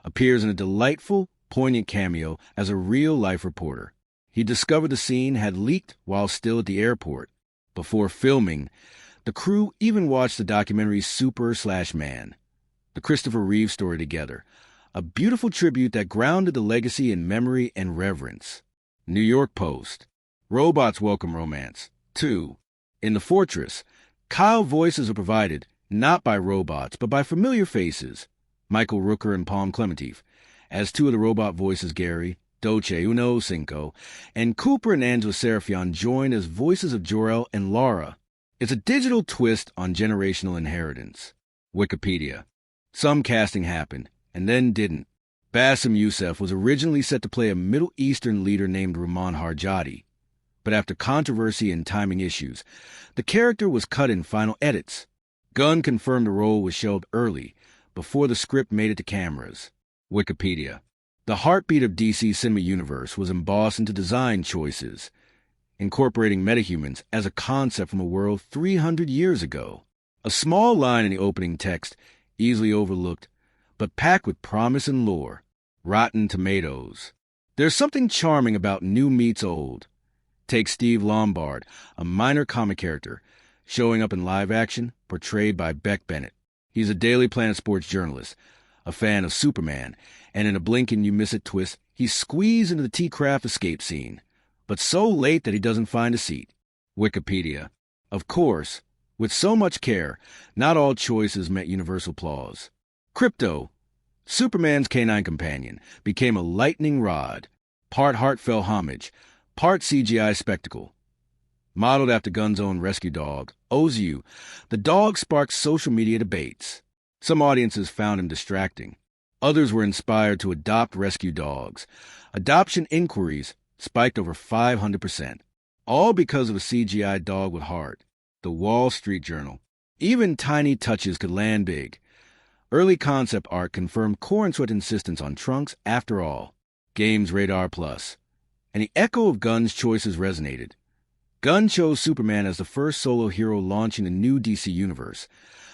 A: appears in a delightful, poignant cameo as a real-life reporter. He discovered the scene had leaked while still at the airport. Before filming, the crew even watched the documentary Super/Man, the Christopher Reeve story together, a beautiful tribute that grounded the legacy in memory and reverence. New York Post. Robots welcome romance. 2. In the Fortress, Kyle voices are provided not by robots, but by familiar faces, Michael Rooker and Palm Clementif, as two of the robot voices Gary, Doce, Uno, Cinco, and Cooper and Angela Serafian join as voices of Jor-El and Lara. It's a digital twist on generational inheritance. Wikipedia. Some casting happened, and then didn't. Bassem Youssef was originally set to play a Middle Eastern leader named Rahman Harjadi, but after controversy and timing issues, the character was cut in final edits. Gunn confirmed the role was shelved early, before the script made it to cameras. Wikipedia. The heartbeat of DC's cinema universe was embossed into design choices, incorporating metahumans as a concept from a world 300 years ago. A small line in the opening text, easily overlooked, but packed with promise and lore. Rotten Tomatoes. There's something charming about new meets old. Take Steve Lombard, a minor comic character, showing up in live action, portrayed by Beck Bennett. He's a Daily Planet sports journalist, a fan of Superman, and in a blink and you miss it twist, he's squeezed into the T-Craft escape scene, but so late that he doesn't find a seat. Wikipedia. Of course, with so much care, not all choices met universal applause. Crypto, Superman's canine companion, became a lightning rod, part heartfelt homage, part CGI spectacle. Modeled after Gunn's own rescue dog, Ozu, the dog sparked social media debates. Some audiences found him distracting. Others were inspired to adopt rescue dogs. Adoption inquiries spiked over 500%, all because of a CGI dog with heart. The Wall Street Journal. Even tiny touches could land big. Early concept art confirmed Corenswet's insistence on trunks after all. Games Radar Plus. And the echo of Gunn's choices resonated. Gunn chose Superman as the first solo hero launching the new DC universe,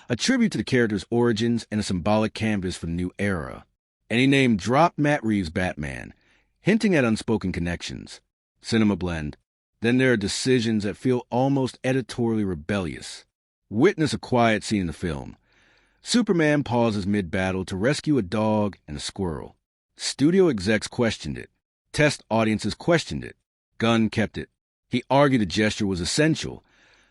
A: a tribute to the character's origins and a symbolic canvas for the new era. And he named dropped Matt Reeves' Batman, hinting at unspoken connections. Cinema blend. Then there are decisions that feel almost editorially rebellious. Witness a quiet scene in the film. Superman pauses mid-battle to rescue a dog and a squirrel. Studio execs questioned it. Test audiences questioned it. Gunn kept it. He argued the gesture was essential.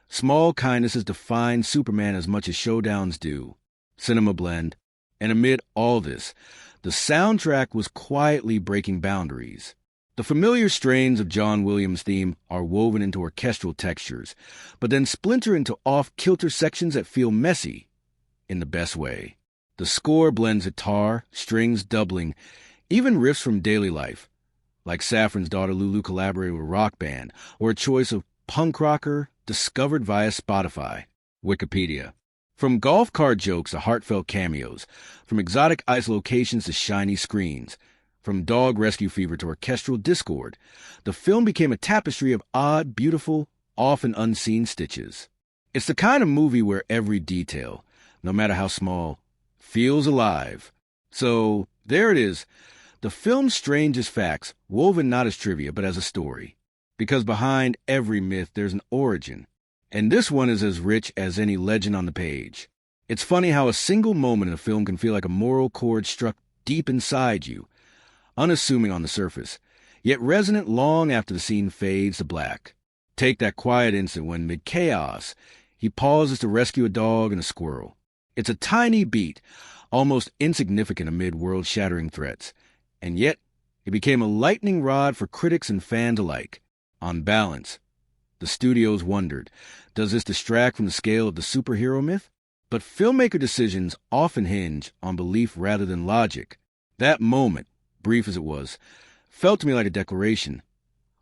A: Small kindnesses define Superman as much as showdowns do. Cinema blend. And amid all this, the soundtrack was quietly breaking boundaries. The familiar strains of John Williams' theme are woven into orchestral textures, but then splinter into off-kilter sections that feel messy in the best way. The score blends guitar, strings, doubling, even riffs from daily life, like Safran's daughter Lulu collaborated with a rock band, or a choice of punk rocker discovered via Spotify. Wikipedia. From golf cart jokes to heartfelt cameos, from exotic ice locations to shiny screens, from dog rescue fever to orchestral discord, the film became a tapestry of odd, beautiful, often unseen stitches. It's the kind of movie where every detail, no matter how small, feels alive. So, there it is, the film's strangest facts, woven not as trivia but as a story. Because behind every myth there's an origin, and this one is as rich as any legend on the page. It's funny how a single moment in a film can feel like a moral chord struck deep inside you, unassuming on the surface, yet resonant long after the scene fades to black. Take that quiet instant when, mid-chaos, he pauses to rescue a dog and a squirrel. It's a tiny beat, almost insignificant amid world-shattering threats, and yet it became a lightning rod for critics and fans alike. On balance, the studios wondered, does this distract from the scale of the superhero myth? But filmmaker decisions often hinge on belief rather than logic. That moment, brief as it was, felt to me like a declaration.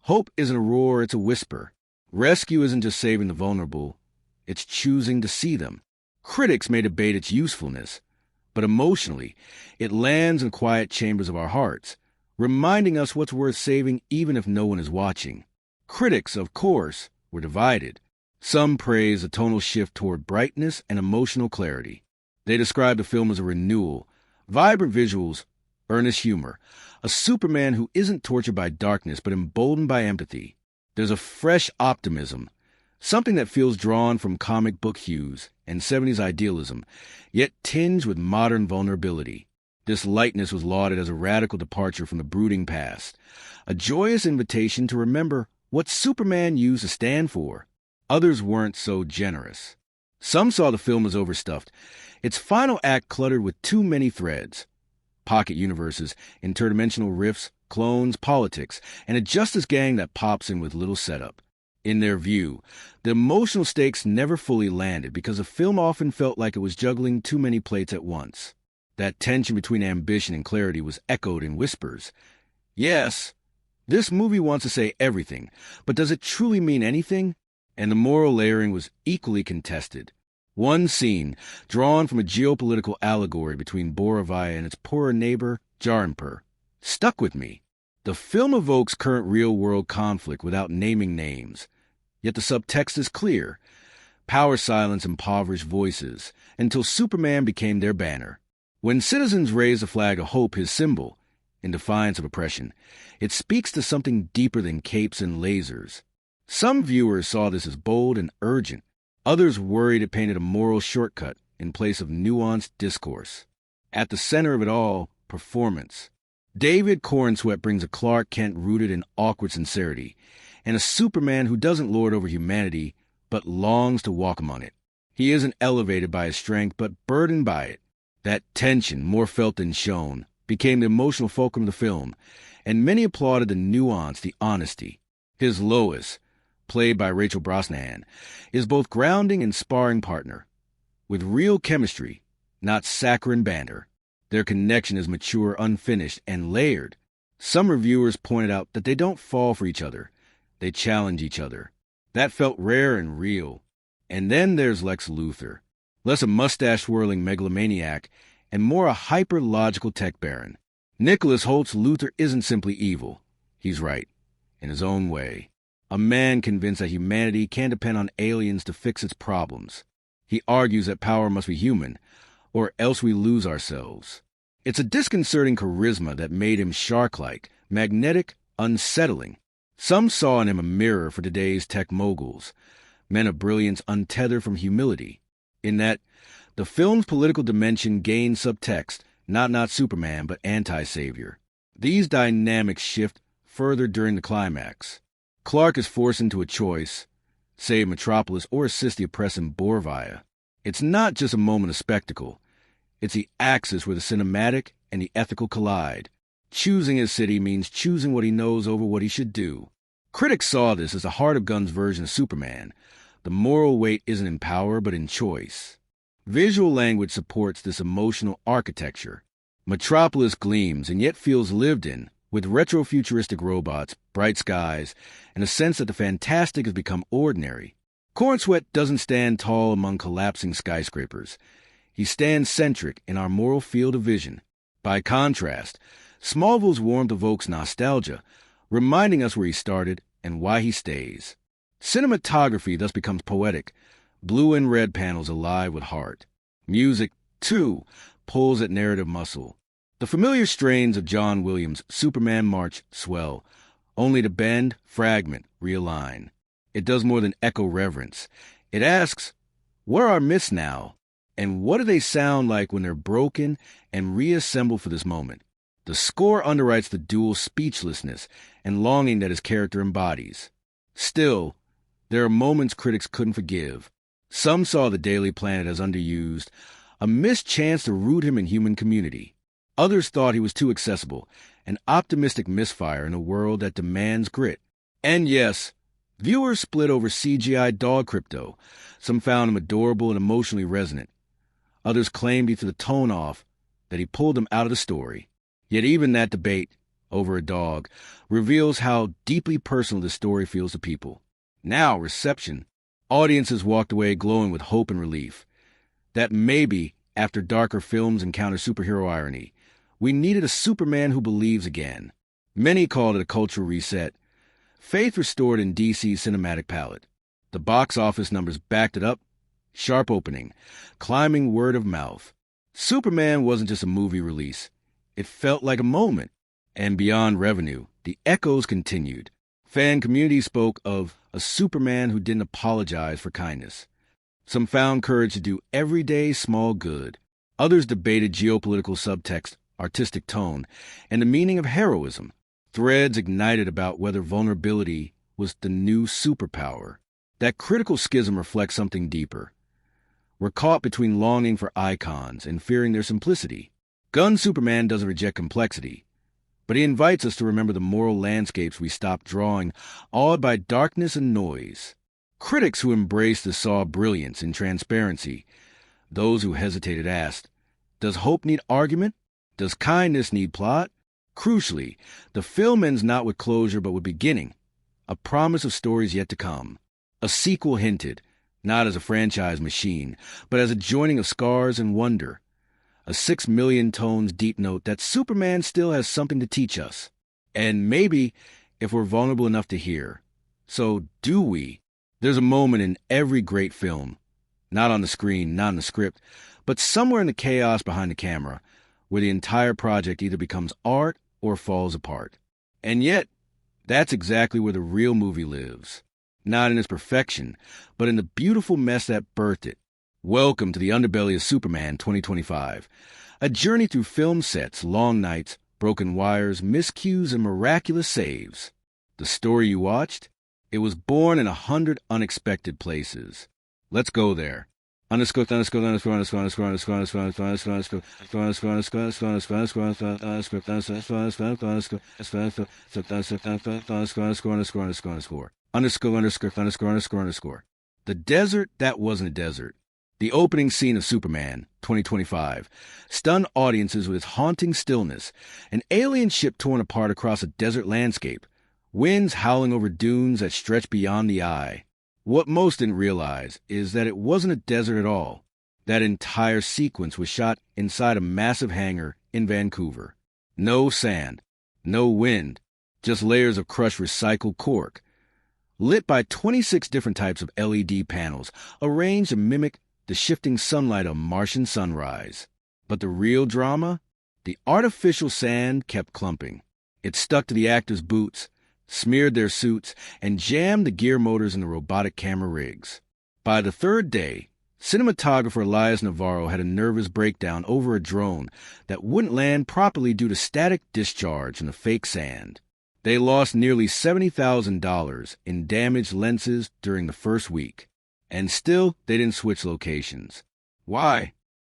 A: Hope isn't a roar, it's a whisper. Rescue isn't just saving the vulnerable, it's choosing to see them. Critics may debate its usefulness, but emotionally, it lands in quiet chambers of our hearts, reminding us what's worth saving even if no one is watching. Critics, of course, were divided. Some praised a tonal shift toward brightness and emotional clarity. They described the film as a renewal, vibrant visuals, earnest humor, a Superman who isn't tortured by darkness but emboldened by empathy. There's a fresh optimism, something that feels drawn from comic book hues and 70s idealism, yet tinged with modern vulnerability. This lightness was lauded as a radical departure from the brooding past, a joyous invitation to remember what Superman used to stand for. Others weren't so generous. Some saw the film as overstuffed, its final act cluttered with too many threads. Pocket universes, interdimensional rifts, clones, politics, and a justice gang that pops in with little setup. In their view, the emotional stakes never fully landed because the film often felt like it was juggling too many plates at once. That tension between ambition and clarity was echoed in whispers. Yes, this movie wants to say everything, but does it truly mean anything? And the moral layering was equally contested. One scene, drawn from a geopolitical allegory between Borovia and its poorer neighbor, Jarinpur, stuck with me. The film evokes current real-world conflict without naming names, yet the subtext is clear. Power silenced impoverished voices until Superman became their banner. When citizens raise the flag of hope, his symbol, in defiance of oppression, it speaks to something deeper than capes and lasers. Some viewers saw this as bold and urgent. Others worried it painted a moral shortcut in place of nuanced discourse. At the center of it all, performance. David Corenswet brings a Clark Kent rooted in awkward sincerity, and a Superman who doesn't lord over humanity, but longs to walk among it. He isn't elevated by his strength, but burdened by it. That tension, more felt than shown, became the emotional fulcrum of the film, and many applauded the nuance, the honesty. His Lois, played by Rachel Brosnahan, is both grounding and sparring partner, with real chemistry, not saccharine banter. Their connection is mature, unfinished, and layered. Some reviewers pointed out that they don't fall for each other. They challenge each other. That felt rare and real. And then there's Lex Luthor, less a mustache-swirling megalomaniac and more a hyper-logical tech baron. Nicholas Hoult's Luthor isn't simply evil. He's right, in his own way. A man convinced that humanity can't depend on aliens to fix its problems. He argues that power must be human, or else we lose ourselves. It's a disconcerting charisma that made him shark-like, magnetic, unsettling. Some saw in him a mirror for today's tech moguls, men of brilliance untethered from humility. In that, the film's political dimension gained subtext, not Superman, but anti-savior. These dynamics shift further during the climax. Clark is forced into a choice, save Metropolis or assist the oppressing Borovia. It's not just a moment of spectacle. It's the axis where the cinematic and the ethical collide. Choosing his city means choosing what he knows over what he should do. Critics saw this as the heart of Gunn's version of Superman. The moral weight isn't in power, but in choice. Visual language supports this emotional architecture. Metropolis gleams and yet feels lived in, with retro-futuristic robots, bright skies, and a sense that the fantastic has become ordinary. Corenswet doesn't stand tall among collapsing skyscrapers. He stands centric in our moral field of vision. By contrast, Smallville's warmth evokes nostalgia, reminding us where he started and why he stays. Cinematography thus becomes poetic, blue and red panels alive with heart. Music, too, pulls at narrative muscle. The familiar strains of John Williams' Superman March swell, only to bend, fragment, realign. It does more than echo reverence. It asks, where are myths now? And what do they sound like when they're broken and reassembled for this moment? The score underwrites the dual speechlessness and longing that his character embodies. Still, there are moments critics couldn't forgive. Some saw the Daily Planet as underused, a missed chance to root him in human community. Others thought he was too accessible, an optimistic misfire in a world that demands grit. And yes, viewers split over CGI dog crypto. Some found him adorable and emotionally resonant. Others claimed he threw the tone off, that he pulled them out of the story. Yet even that debate over a dog reveals how deeply personal this story feels to people. Now, reception. Audiences walked away glowing with hope and relief. That maybe, after darker films encounter superhero irony, we needed a Superman who believes again. Many called it a cultural reset. Faith restored in DC's cinematic palette. The box office numbers backed it up. Sharp opening, climbing word of mouth. Superman wasn't just a movie release. It felt like a moment. And beyond revenue, the echoes continued. Fan community spoke of a Superman who didn't apologize for kindness. Some found courage to do everyday small good. Others debated geopolitical subtext, artistic tone, and the meaning of heroism. Threads ignited about whether vulnerability was the new superpower. That critical schism reflects something deeper. We're caught between longing for icons and fearing their simplicity. Gunn's Superman doesn't reject complexity, but he invites us to remember the moral landscapes we stopped drawing, awed by darkness and noise. Critics who embraced this saw brilliance in transparency. Those who hesitated asked, does hope need argument? Does kindness need plot? Crucially, the film ends not with closure but with beginning, a promise of stories yet to come. A sequel hinted, not as a franchise machine, but as a joining of scars and wonder. A 6 million tones deep note that Superman still has something to teach us. And maybe, if we're vulnerable enough to hear. So do we? There's a moment in every great film, not on the screen, not in the script, but somewhere in the chaos behind the camera, where the entire project either becomes art or falls apart. And yet, that's exactly where the real movie lives. Not in its perfection, but in the beautiful mess that birthed it. Welcome to the underbelly of Superman 2025, a journey through film sets, long nights, broken wires, miscues, and miraculous saves. The story you watched? It was born in 100 unexpected places. Let's go there. The desert that wasn't a desert. The opening scene of Superman 2025 stunned audiences with its haunting stillness, an alien ship torn apart across a desert landscape, winds howling over dunes that stretch beyond the eye. What most didn't realize is that it wasn't a desert at all. That entire sequence was shot inside a massive hangar in Vancouver. No sand, no wind, just layers of crushed recycled cork, lit by 26 different types of LED panels, arranged to mimic the shifting sunlight of Martian sunrise. But the real drama? The artificial sand kept clumping. It stuck to the actors' boots, smeared their suits, and jammed the gear motors in the robotic camera rigs. By the third day, cinematographer Elias Navarro had a nervous breakdown over a drone that wouldn't land properly due to static discharge from the fake sand. They lost nearly $70,000 in damaged lenses during the first week. And still, they didn't switch locations. Why?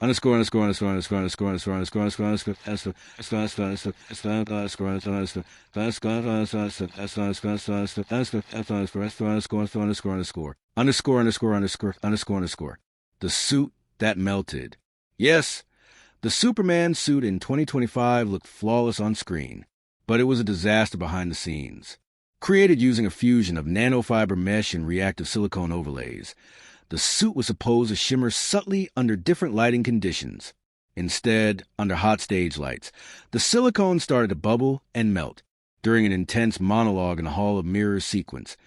A: Underscore, underscore, underscore, underscore, underscore, underscore, underscore, underscore, underscore, underscore, underscore, underscore. The suit that melted. Yes, the Superman suit in 2025 looked flawless on screen, but it was a disaster behind the scenes. Created using a fusion of nanofiber mesh and reactive silicone overlays, the suit was supposed to shimmer subtly under different lighting conditions. Instead, under hot stage lights, the silicone started to bubble and melt. During an intense monologue in the Hall of Mirrors sequence,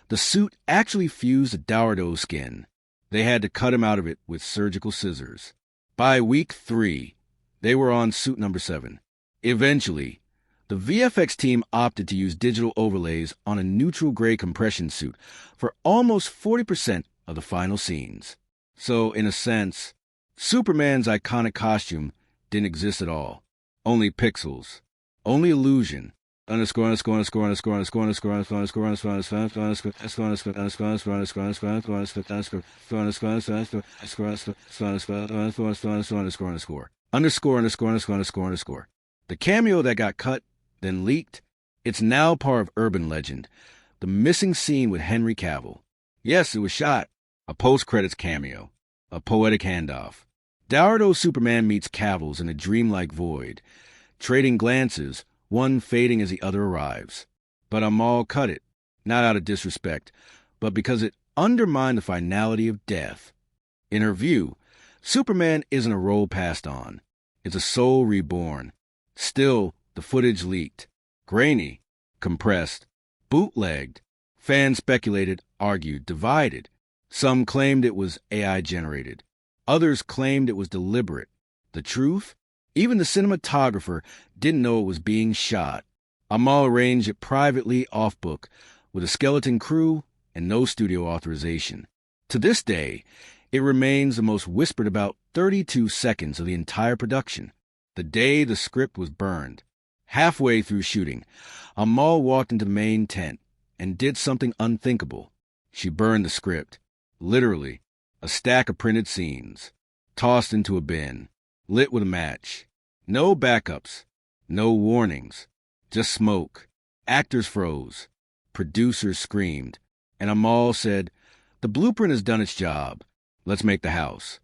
A: the suit actually fused the Dourado skin. They had to cut him out of it with surgical scissors. By week 3, they were on suit number 7. Eventually, the VFX team opted to use digital overlays on a neutral gray compression suit for almost 40% of the final scenes. So, in a sense, Superman's iconic costume didn't exist at all. Only pixels. Only illusion. Underscore, underscore, underscore, underscore, underscore, underscore, underscore, underscore, underscore, underscore, underscore, underscore, underscore, underscore, underscore, underscore, underscore. The cameo that got cut, then leaked, it's now part of urban legend. The missing scene with Henry Cavill. Yes, it was shot. A post-credits cameo. A poetic handoff. Dourado Superman meets Cavill's in a dreamlike void, trading glances, one fading as the other arrives. But Amal cut it, not out of disrespect, but because it undermined the finality of death. In her view, Superman isn't a role passed on. It's a soul reborn. Still, the footage leaked. Grainy, compressed, bootlegged. Fans speculated, argued, divided. Some claimed it was AI-generated. Others claimed it was deliberate. The truth? Even the cinematographer didn't know it was being shot. Amal arranged it privately off-book, with a skeleton crew and no studio authorization. To this day, it remains the most whispered about 32 seconds of the entire production. The day the script was burned. Halfway through shooting, Amal walked into the main tent and did something unthinkable. She burned the script. Literally, a stack of printed scenes, tossed into a bin, lit with a match. No backups, no warnings, just smoke. Actors froze. Producers screamed. And Amal said, "The blueprint has done its job. Let's make the house."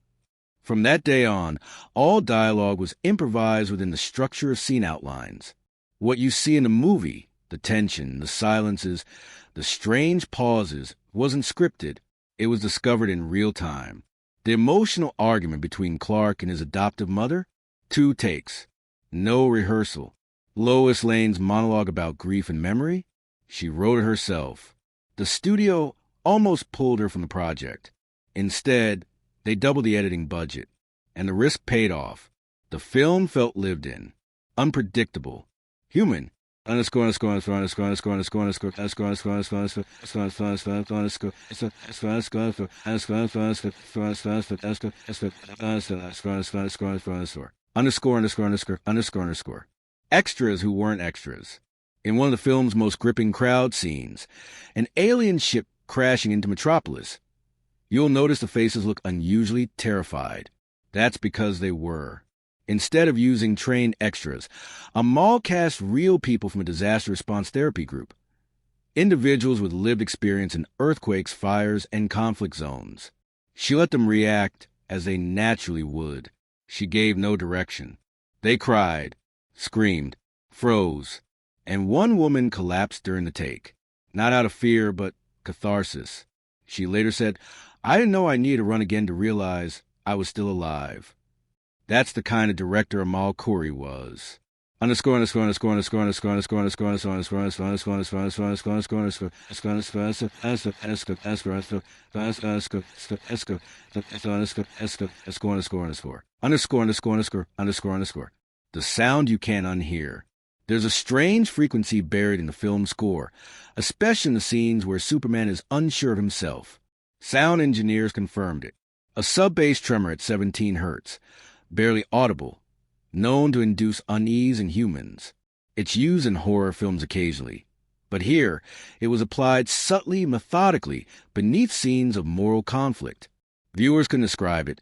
A: From that day on, all dialogue was improvised within the structure of scene outlines. What you see in the movie, the tension, the silences, the strange pauses, wasn't scripted. It was discovered in real time. The emotional argument between Clark and his adoptive mother? 2 takes. No rehearsal. Lois Lane's monologue about grief and memory? She wrote it herself. The studio almost pulled her from the project. Instead, they doubled the editing budget. And the risk paid off. The film felt lived in. Unpredictable. Human. Underscore, underscore, underscore, underscore, underscore, underscore, underscore, underscore, underscore, underscore, underscore, underscore, underscore, underscore. Extras who weren't extras. In one of the film's most gripping crowd scenes, an alien ship crashing into Metropolis. You'll notice the faces look unusually terrified. That's because they were. Instead of using trained extras, Amal cast real people from a disaster response therapy group. Individuals with lived experience in earthquakes, fires, and conflict zones. She let them react as they naturally would. She gave no direction. They cried, screamed, froze, and one woman collapsed during the take. Not out of fear, but catharsis. She later said, "I didn't know I needed to run again to realize I was still alive." That's the kind of director Amal Khoury was. Underscore, underscore, underscore, underscore, underscore, underscore, underscore, underscore, underscore, underscore, underscore, underscore, underscore, underscore, underscore. The sound you can't unhear. There's a strange frequency buried in the film score, especially in the scenes where Superman is unsure of himself. Sound engineers confirmed it. A sub-bass tremor at 17 hertz. Barely audible, known to induce unease in humans. It's used in horror films occasionally, but here it was applied subtly, methodically, beneath scenes of moral conflict. Viewers can describe it,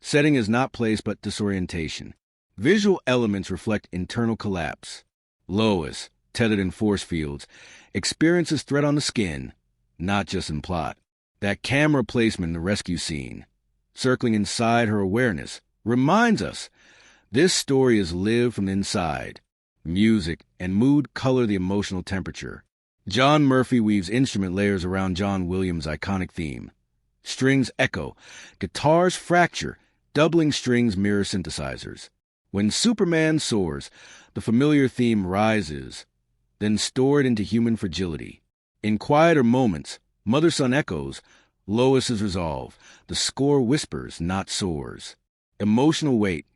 A: Setting is not place but disorientation. Visual elements reflect internal collapse. Lois, tethered in force fields, experiences threat on the skin, not just in plot. That camera placement in the rescue scene, circling inside her awareness, reminds us this story is lived from the inside. Music and mood color the emotional temperature. John Murphy weaves instrument layers around John Williams' iconic theme. Strings echo, guitars fracture, doubling strings mirror synthesizers. When Superman soars, the familiar theme rises, then stored into human fragility. In quieter moments, mother-son echoes, Lois's resolve. The score whispers, not soars. Emotional weight,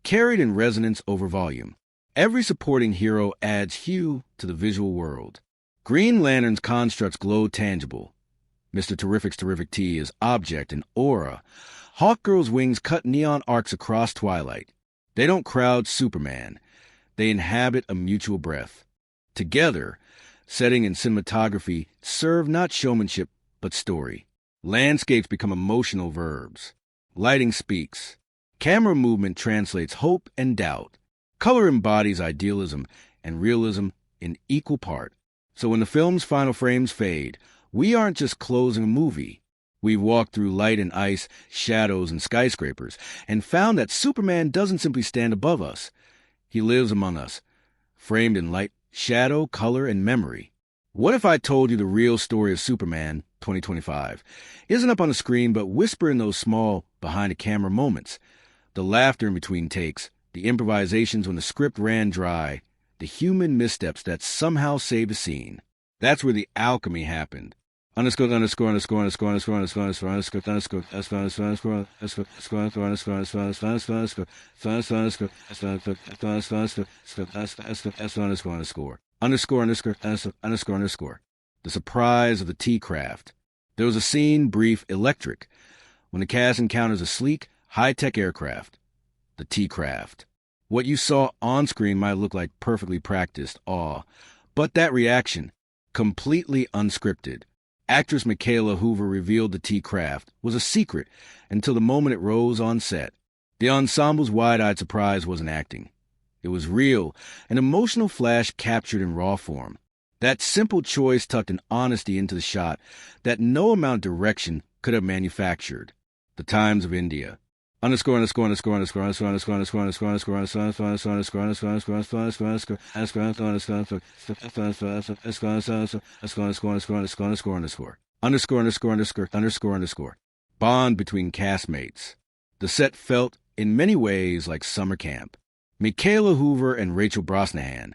A: carried in resonance over volume. Every supporting hero adds hue to the visual world. Green Lantern's constructs glow tangible. Mr. Terrific's terrific T is object and aura. Hawkgirl's wings cut neon arcs across twilight. They don't crowd Superman. They inhabit a mutual breath. Together, setting and cinematography serve not showmanship, but story. Landscapes become emotional verbs. Lighting speaks. Camera movement translates hope and doubt. Color embodies idealism and realism in equal part. So when the film's final frames fade, we aren't just closing a movie. We've walked through light and ice, shadows and skyscrapers, and found that Superman doesn't simply stand above us. He lives among us, framed in light, shadow, color, and memory. What if I told you the real story of Superman 2025 isn't up on the screen, but whisper in those small, behind-the-camera moments? The laughter in between takes, the improvisations when the script ran dry, the human missteps that somehow saved a scene. That's where the alchemy happened. Underscore. The surprise of the T-craft. There was a scene, brief, electric, when the cast encounters a sleek, high-tech aircraft. The T-craft. What you saw on screen might look like perfectly practiced awe, but that reaction, completely unscripted. Actress Michaela Hoover revealed the T-craft was a secret until the moment it rose on set. The ensemble's wide-eyed surprise wasn't acting. It was real, an emotional flash captured in raw form. That simple choice tucked an honesty into the shot that no amount of direction could have manufactured. The Times of India. Bond between castmates. The set felt, in many ways, like summer camp. Michaela Hoover and Rachel Brosnahan,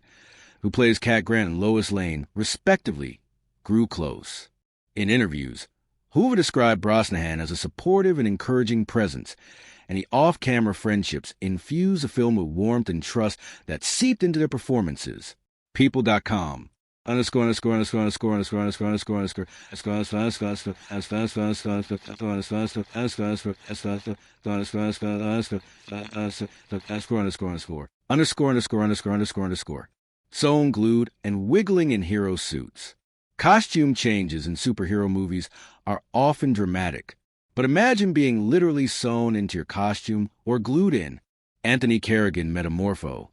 A: who plays Cat Grant and Lois Lane, respectively, grew close. In interviews, Hoover described Brosnahan as a supportive and encouraging presence, and the off-camera friendships infused the film with warmth and trust that seeped into their performances. People.com. Sewn, glued, and wiggling in hero suits. Costume changes in superhero movies are often dramatic, but imagine being literally sewn into your costume or glued in. Anthony Kerrigan, Metamorpho,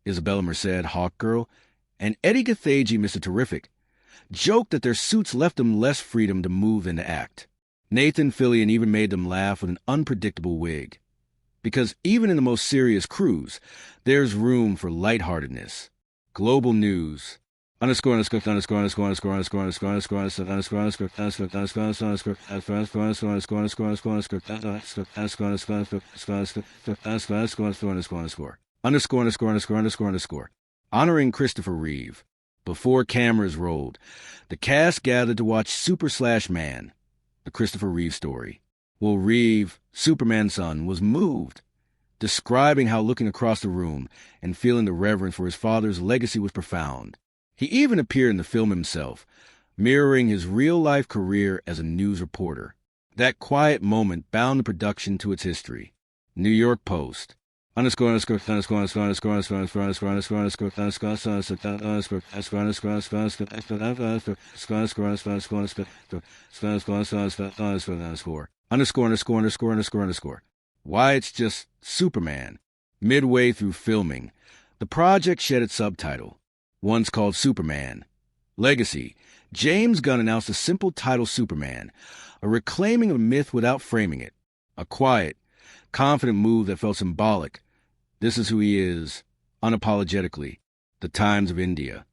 A: Isabella Merced, Hawkgirl, and Eddie Gathegi, Mr. Terrific, joked that their suits left them less freedom to move than to act. Nathan Fillion even made them laugh with an unpredictable wig. Because even in the most serious crews, there's room for lightheartedness. Global news. Honoring Christopher Reeve. Before cameras rolled, the cast gathered to watch Super/Man, the Christopher Reeve story. Well, Reeve, Superman's son, was moved, describing how looking across the room and feeling the reverence for his father's legacy was profound. He even appeared in the film himself, mirroring his real-life career as a news reporter. That quiet moment bound the production to its history. New York Post. Why it's just Superman. Midway through filming, the project shed its subtitle, once called Superman. Legacy. James Gunn announced a simple title Superman, a reclaiming of a myth without framing it. A quiet, confident move that felt symbolic. This is who he is, unapologetically. The Times of India.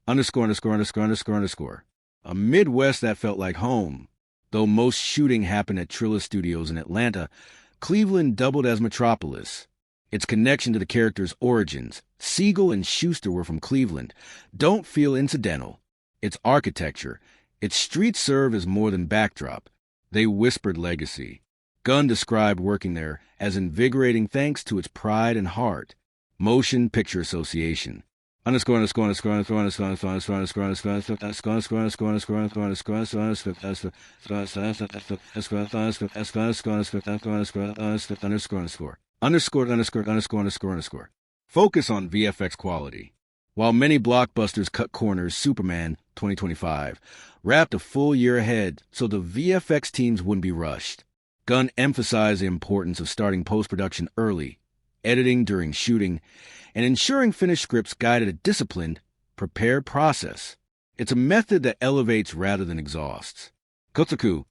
A: Underscore. A Midwest that felt like home. Though most shooting happened at Trilla Studios in Atlanta, Cleveland doubled as metropolis. Its connection to the characters' origins, Siegel and Schuster were from Cleveland, don't feel incidental. Its architecture, its streets serve as more than backdrop. They whispered legacy. Gunn described working there as invigorating thanks to its pride and heart. Motion Picture Association. Focus on VFX quality. While many blockbusters cut corners, Superman 2025 wrapped a full year ahead so the VFX teams wouldn't be rushed. Gunn emphasized the importance of starting post-production early, editing during shooting, and ensuring finished scripts guided a disciplined, prepared process. It's a method that elevates rather than exhausts. Kotaku.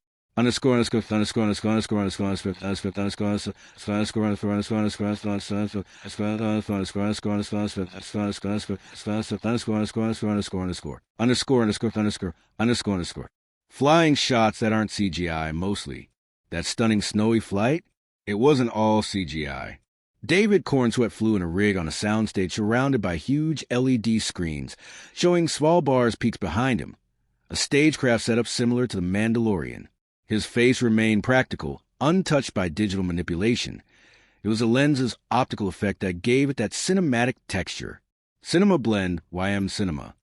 A: Flying shots that aren't CGI, mostly. That stunning snowy flight? It wasn't all CGI. David Corenswet flew in a rig on a soundstage surrounded by huge LED screens, showing Svalbard's peaks behind him, a stagecraft setup similar to The Mandalorian. His face remained practical, untouched by digital manipulation. It was the lens's optical effect that gave it that cinematic texture. Cinema Blend, YM Cinema.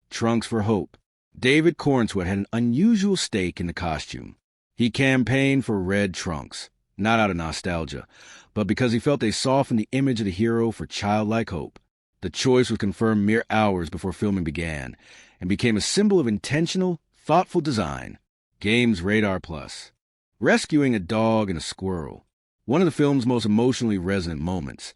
A: Trunks for Hope. David Corenswet had an unusual stake in the costume. He campaigned for red trunks, not out of nostalgia, but because he felt they softened the image of the hero for childlike hope. The choice was confirmed mere hours before filming began, and became a symbol of intentional, thoughtful design. Games Radar Plus. Rescuing a dog and a squirrel. One of the film's most emotionally resonant moments.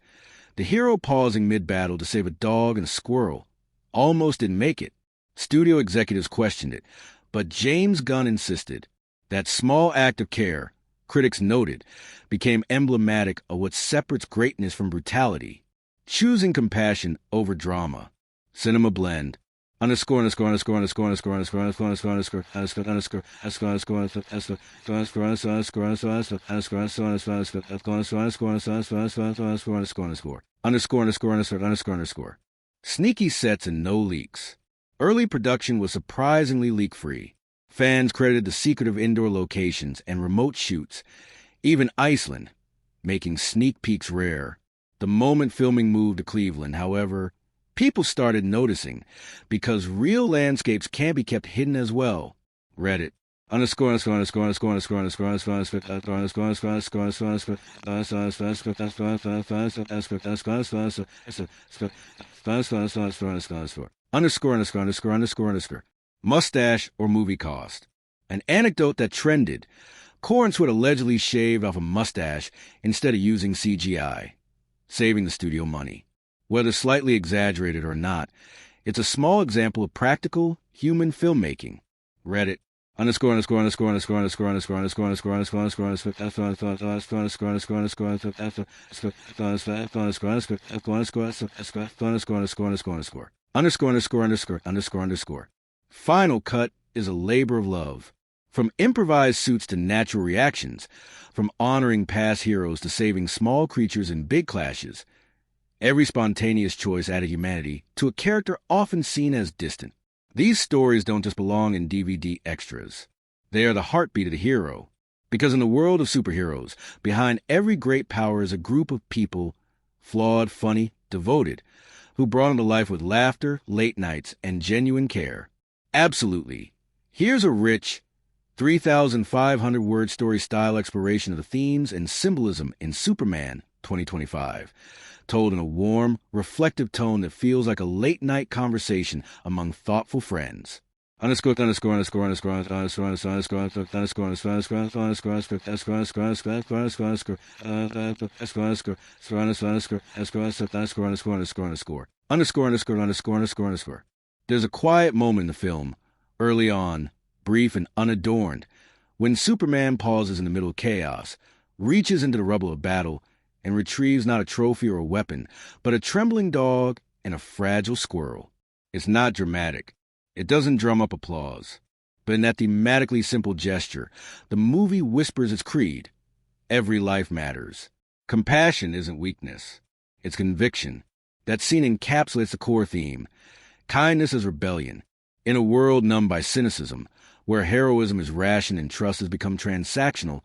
A: The hero pausing mid-battle to save a dog and a squirrel. Almost didn't make it. Studio executives questioned it, but James Gunn insisted. That small act of care, critics noted, became emblematic of what separates greatness from brutality. Choosing compassion over drama. Cinema Blend. Sneaky sets and no leaks. Early production was surprisingly leak-free. Fans credited the secretive indoor locations and remote shoots, even Iceland, making sneak peeks rare. The moment filming moved to Cleveland, however, people started noticing, because real landscapes can be kept hidden as well. Reddit. Mustache or movie cost. An anecdote that trended. Corenswet allegedly shaved off a mustache instead of using CGI, saving the studio money. Whether slightly exaggerated or not, it's a small example of practical, human filmmaking. Reddit. Final Cut is a labor of love. From improvised suits to natural reactions, from honoring past heroes to saving small creatures in big clashes, every spontaneous choice added humanity to a character often seen as distant. These stories don't just belong in DVD extras. They are the heartbeat of the hero. Because in the world of superheroes, behind every great power is a group of people, flawed, funny, devoted, who brought him to life with laughter, late nights, and genuine care. Absolutely. Here's a rich, 3,500-word story style exploration of the themes and symbolism in Superman 2025, told in a warm, reflective tone that feels like a late-night conversation among thoughtful friends. Underscore. There's a quiet moment in the film, early on, brief and unadorned, when Superman pauses in the middle of chaos, reaches into the rubble of battle, and retrieves not a trophy or a weapon, but a trembling dog and a fragile squirrel. It's not dramatic. It doesn't drum up applause. But in that thematically simple gesture, the movie whispers its creed. Every life matters. Compassion isn't weakness. It's conviction. That scene encapsulates the core theme. Kindness is rebellion. In a world numbed by cynicism, where heroism is rationed and trust has become transactional,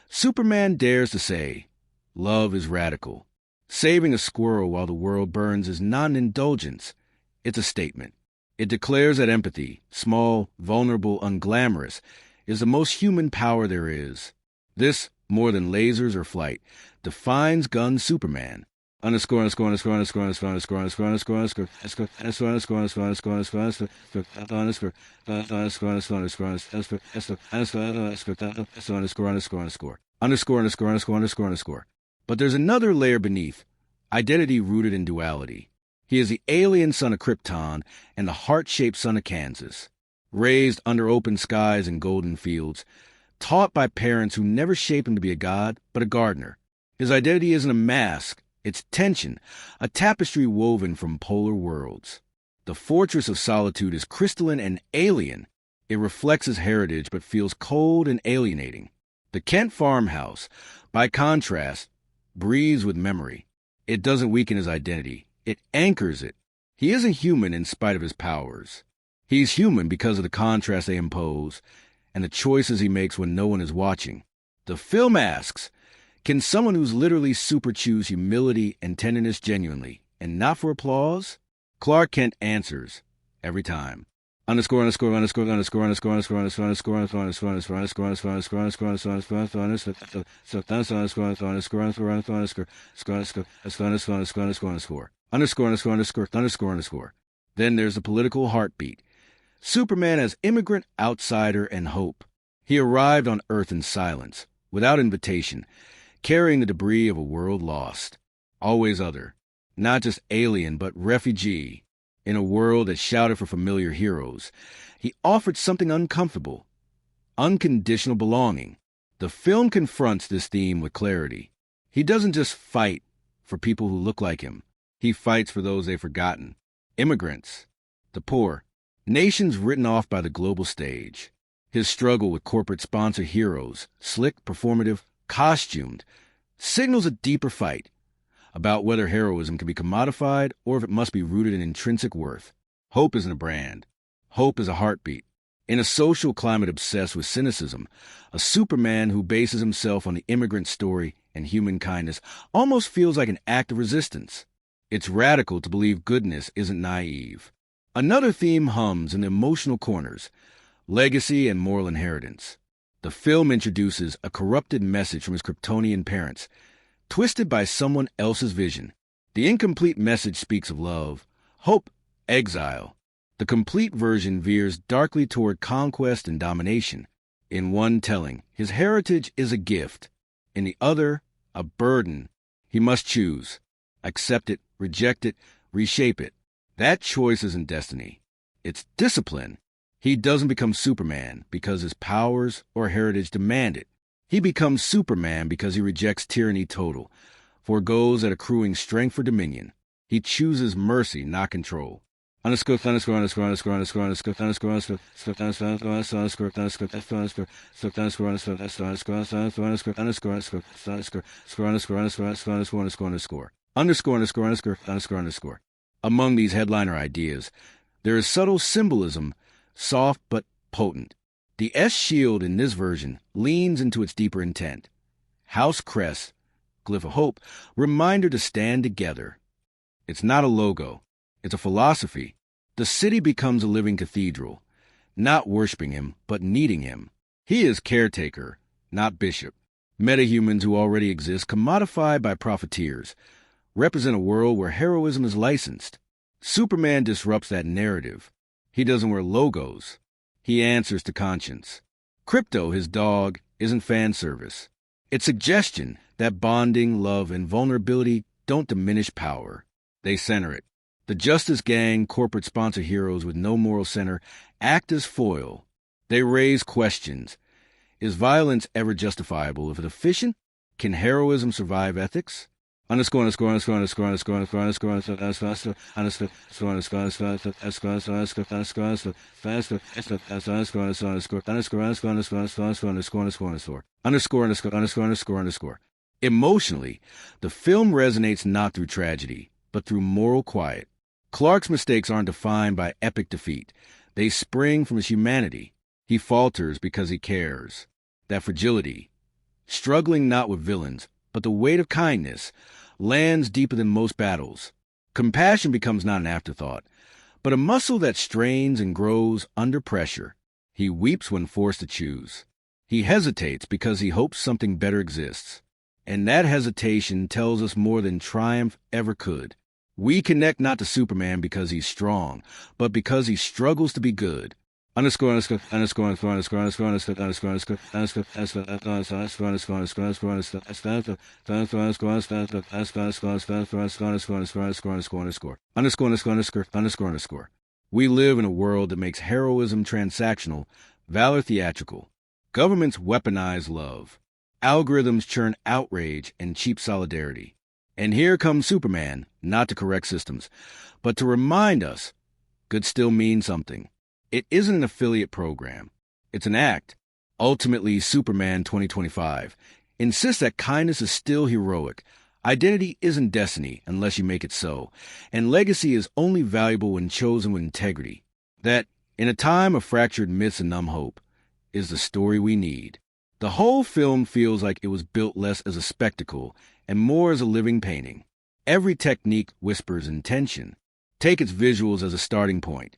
A: Superman dares to say, love is radical. Saving a squirrel while the world burns is not an indulgence. It's a statement. It declares that empathy, small, vulnerable, unglamorous, is the most human power there is. This, more than lasers or flight, defines Gunn Superman. But there's another layer beneath, identity rooted in duality. He is the alien son of Krypton and the heart-shaped son of Kansas, raised under open skies and golden fields, taught by parents who never shaped him to be a god, but a gardener. His identity isn't a mask, it's tension, a tapestry woven from polar worlds. The fortress of solitude is crystalline and alien. It reflects his heritage but feels cold and alienating. The Kent farmhouse, by contrast, breathes with memory. It doesn't weaken his identity. It anchors it. He isn't human in spite of his powers. He's human because of the contrast they impose and the choices he makes when no one is watching. The film asks, can someone who's literally super choose humility and tenderness genuinely, and not for applause? Clark Kent answers, every time. Then there's the political heartbeat. Superman as immigrant, outsider, and hope. He arrived on Earth in silence, without invitation, carrying the debris of a world lost. Always other. Not just alien, but refugee. In a world that shouted for familiar heroes, he offered something uncomfortable. Unconditional belonging. The film confronts this theme with clarity. He doesn't just fight for people who look like him. He fights for those they've forgotten. Immigrants. The poor. Nations written off by the global stage. His struggle with corporate-sponsored heroes, slick, performative, costumed, signals a deeper fight about whether heroism can be commodified or if it must be rooted in intrinsic worth. Hope isn't a brand. Hope is a heartbeat. In a social climate obsessed with cynicism, a Superman who bases himself on the immigrant story and human kindness almost feels like an act of resistance. It's radical to believe goodness isn't naive. Another theme hums in the emotional corners, legacy and moral inheritance. The film introduces a corrupted message from his Kryptonian parents, twisted by someone else's vision. The incomplete message speaks of love, hope, exile. The complete version veers darkly toward conquest and domination. In one telling, his heritage is a gift. In the other, a burden. He must choose. Accept it, reject it, reshape it. That choice isn't destiny. It's discipline. He doesn't become Superman because his powers or heritage demand it. He becomes Superman because he rejects tyranny total, forgoes at accruing strength for dominion. He chooses mercy, not control. Among these headliner ideas, there is subtle symbolism, soft but potent. The S shield in this version leans into its deeper intent. House crest, glyph of hope, reminder to stand together. It's not a logo. It's a philosophy. The city becomes a living cathedral, not worshiping him, but needing him. He is caretaker, not bishop. Metahumans who already exist, commodified by profiteers, represent a world where heroism is licensed. Superman disrupts that narrative. He doesn't wear logos. He answers to conscience. Crypto, his dog, isn't fan service. It's suggestion that bonding, love, and vulnerability don't diminish power. They center it. The Justice Gang, corporate sponsor heroes with no moral center, act as foil. They raise questions. Is violence ever justifiable? If it's efficient, can heroism survive ethics? Underscore. Emotionally, the film resonates not through tragedy, but through moral quiet. Clark's mistakes aren't defined by epic defeat. They spring from his humanity. He falters because he cares. That fragility, struggling not with villains, but the weight of kindness, lands deeper than most battles. Compassion becomes not an afterthought, but a muscle that strains and grows under pressure. He weeps when forced to choose. He hesitates because he hopes something better exists. And that hesitation tells us more than triumph ever could. We connect not to Superman because he's strong, but because he struggles to be good. We live in a world that makes heroism transactional, valor theatrical. Governments weaponize love. Algorithms churn outrage and cheap solidarity. And here comes Superman, not to correct systems, but to remind us good still means something. It isn't an affiliate program. It's an act. Ultimately, Superman 2025 insists that kindness is still heroic. Identity isn't destiny unless you make it so. And legacy is only valuable when chosen with integrity. That, in a time of fractured myths and numb hope, is the story we need. The whole film feels like it was built less as a spectacle and more as a living painting. Every technique whispers intention. Take its visuals as a starting point.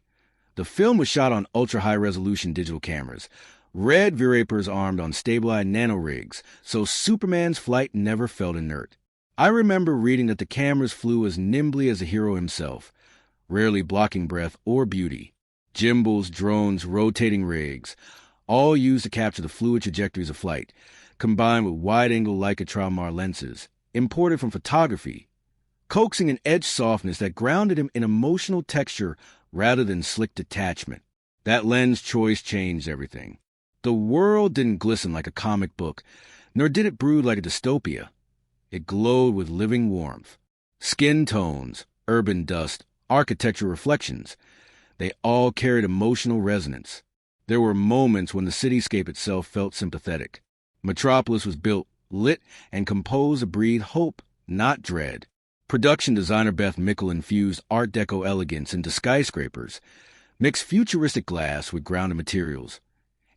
A: The film was shot on ultra-high-resolution digital cameras, red V-Rapors armed on stabilized nanorigs, so Superman's flight never felt inert. I remember reading that the cameras flew as nimbly as the hero himself, rarely blocking breath or beauty. Gimbals, drones, rotating rigs, all used to capture the fluid trajectories of flight, combined with wide-angle Leica Traumar lenses, imported from photography, coaxing an edge softness that grounded him in emotional texture rather than slick detachment. That lens choice changed everything. The world didn't glisten like a comic book, nor did it brood like a dystopia. It glowed with living warmth. Skin tones, urban dust, architecture reflections, they all carried emotional resonance. There were moments when the cityscape itself felt sympathetic. Metropolis was built, lit, and composed to breathe hope, not dread. Production designer Beth Mickle infused Art Deco elegance into skyscrapers, mixed futuristic glass with grounded materials,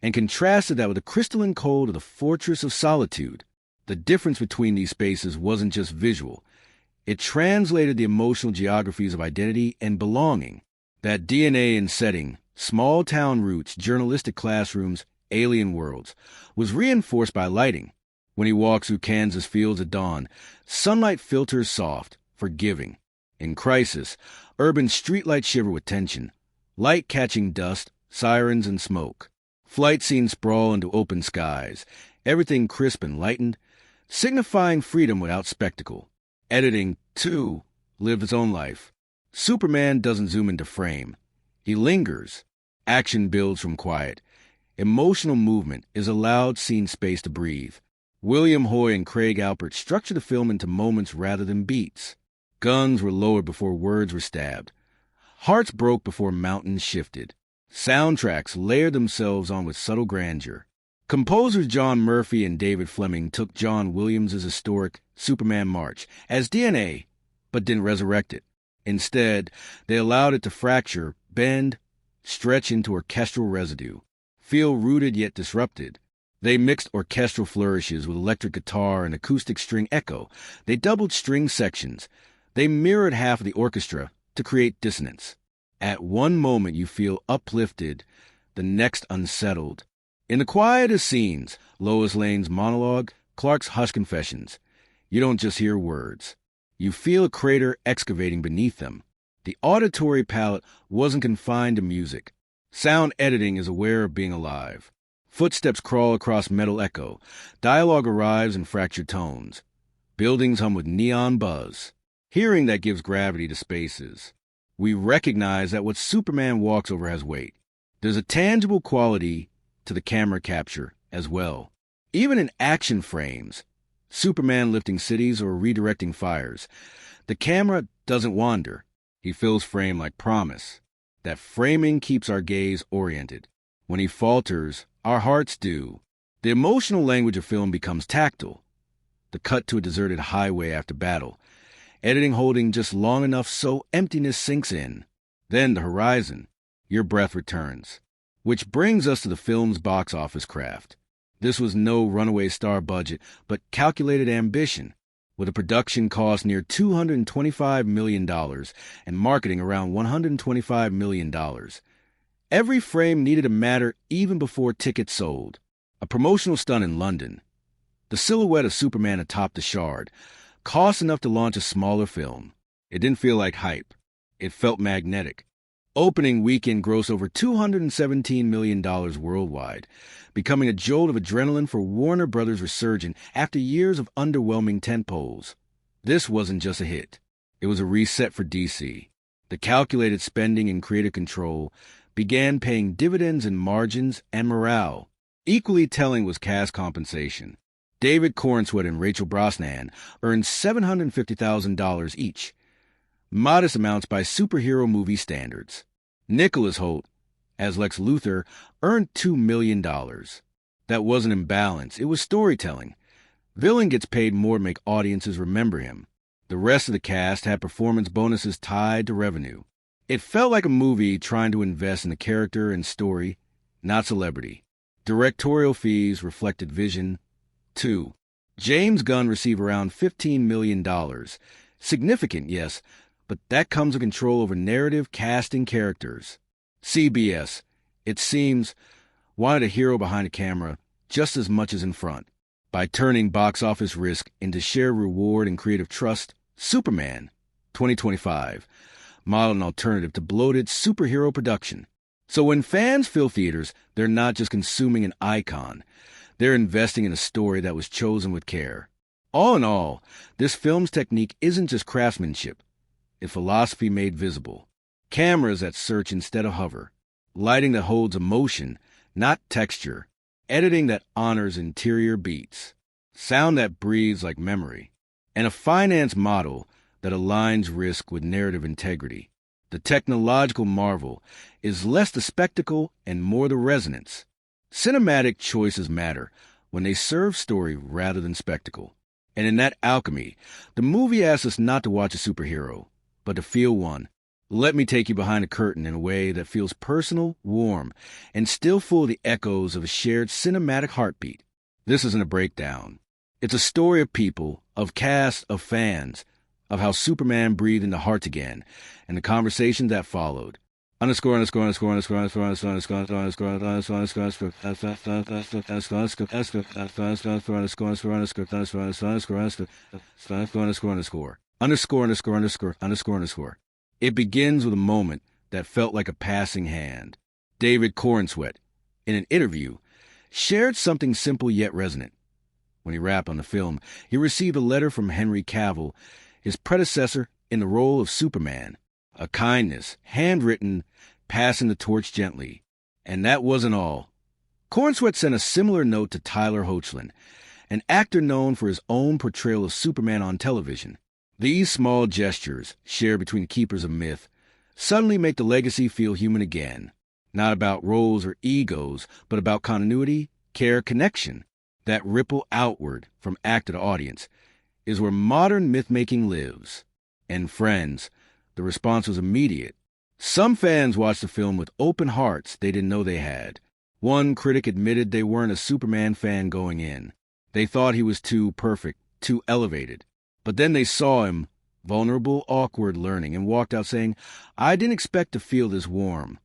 A: and contrasted that with the crystalline cold of the Fortress of Solitude. The difference between these spaces wasn't just visual. It translated the emotional geographies of identity and belonging. That DNA in setting, small town roots, journalistic classrooms, alien worlds, was reinforced by lighting. When he walks through Kansas fields at dawn, sunlight filters soft, forgiving. In crisis, urban streetlights shiver with tension, light catching dust, sirens, and smoke. Flight scenes sprawl into open skies, everything crisp and lightened, signifying freedom without spectacle. Editing, too, lived its own life. Superman doesn't zoom into frame. He lingers. Action builds from quiet. Emotional movement is allowed scene space to breathe. William Hoy and Craig Alpert structured the film into moments rather than beats. Guns were lowered before words were stabbed. Hearts broke before mountains shifted. Soundtracks layered themselves on with subtle grandeur. Composers John Murphy and David Fleming took John Williams' historic Superman March as DNA, but didn't resurrect it. Instead, they allowed it to fracture, bend, stretch into orchestral residue, feel rooted yet disrupted. They mixed orchestral flourishes with electric guitar and acoustic string echo. They doubled string sections. They mirrored half of the orchestra, to create dissonance. At one moment you feel uplifted, the next unsettled. In the quietest scenes, Lois Lane's monologue, Clark's hushed confessions, you don't just hear words. You feel a crater excavating beneath them. The auditory palette wasn't confined to music. Sound editing is aware of being alive. Footsteps crawl across metal echo. Dialogue arrives in fractured tones. Buildings hum with neon buzz. Hearing that gives gravity to spaces. We recognize that what Superman walks over has weight. There's a tangible quality to the camera capture as well. Even in action frames, Superman lifting cities or redirecting fires, the camera doesn't wander. He fills frame like promise. That framing keeps our gaze oriented. When he falters, our hearts do. The emotional language of film becomes tactile. The cut to a deserted highway after battle. Editing holding just long enough so emptiness sinks in. Then the horizon. Your breath returns. Which brings us to the film's box office craft. This was no runaway star budget, but calculated ambition, with a production cost near $225 million and marketing around $125 million. Every frame needed to matter even before tickets sold. A promotional stunt in London. The silhouette of Superman atop the Shard, cost enough to launch a smaller film. It didn't feel like hype. It felt magnetic. Opening weekend grossed over $217 million worldwide, becoming a jolt of adrenaline for Warner Brothers' resurgence after years of underwhelming tentpoles. This wasn't just a hit. It was a reset for DC. The calculated spending and creative control began paying dividends in margins and morale. Equally telling was cast compensation. David Corenswet and Rachel Brosnahan earned $750,000 each, modest amounts by superhero movie standards. Nicholas Hoult, as Lex Luthor, earned $2 million. That wasn't imbalance, it was storytelling. Villain gets paid more to make audiences remember him. The rest of the cast had performance bonuses tied to revenue. It felt like a movie trying to invest in the character and story, not celebrity. Directorial fees reflected vision. 2. James Gunn received around $15 million. Significant, yes, but that comes with control over narrative, casting, characters. CBS, it seems, wanted a hero behind the camera just as much as in front. By turning box office risk into shared reward and creative trust, Superman, 2025, modeled an alternative to bloated superhero production. So when fans fill theaters, they're not just consuming an icon. They're investing in a story that was chosen with care. All in all, this film's technique isn't just craftsmanship. It's philosophy made visible. Cameras that search instead of hover. Lighting that holds emotion, not texture. Editing that honors interior beats. Sound that breathes like memory. And a finance model that aligns risk with narrative integrity. The technological marvel is less the spectacle and more the resonance. Cinematic choices matter when they serve story rather than spectacle. And in that alchemy, the movie asks us not to watch a superhero, but to feel one. Let me take you behind the curtain in a way that feels personal, warm, and still full of the echoes of a shared cinematic heartbeat. This isn't a breakdown. It's a story of people, of cast, of fans, of how Superman breathed into hearts again, and the conversation that followed. It begins with a moment that felt like a passing hand. David Corenswet, in an interview, shared something simple yet resonant. When he wrapped on the film, he received a letter from Henry Cavill, his predecessor in the role of Superman. A kindness, handwritten, passing the torch gently. And that wasn't all. Corenswet sent a similar note to Tyler Hoechlin, an actor known for his own portrayal of Superman on television. These small gestures, shared between the keepers of myth, suddenly make the legacy feel human again. Not about roles or egos, but about continuity, care, connection. That ripple outward from actor to audience is where modern myth-making lives. And friends, the response was immediate. Some fans watched the film with open hearts they didn't know they had. One critic admitted they weren't a Superman fan going in. They thought he was too perfect, too elevated. But then they saw him, vulnerable, awkward learning, and walked out saying, I didn't expect to feel this warm.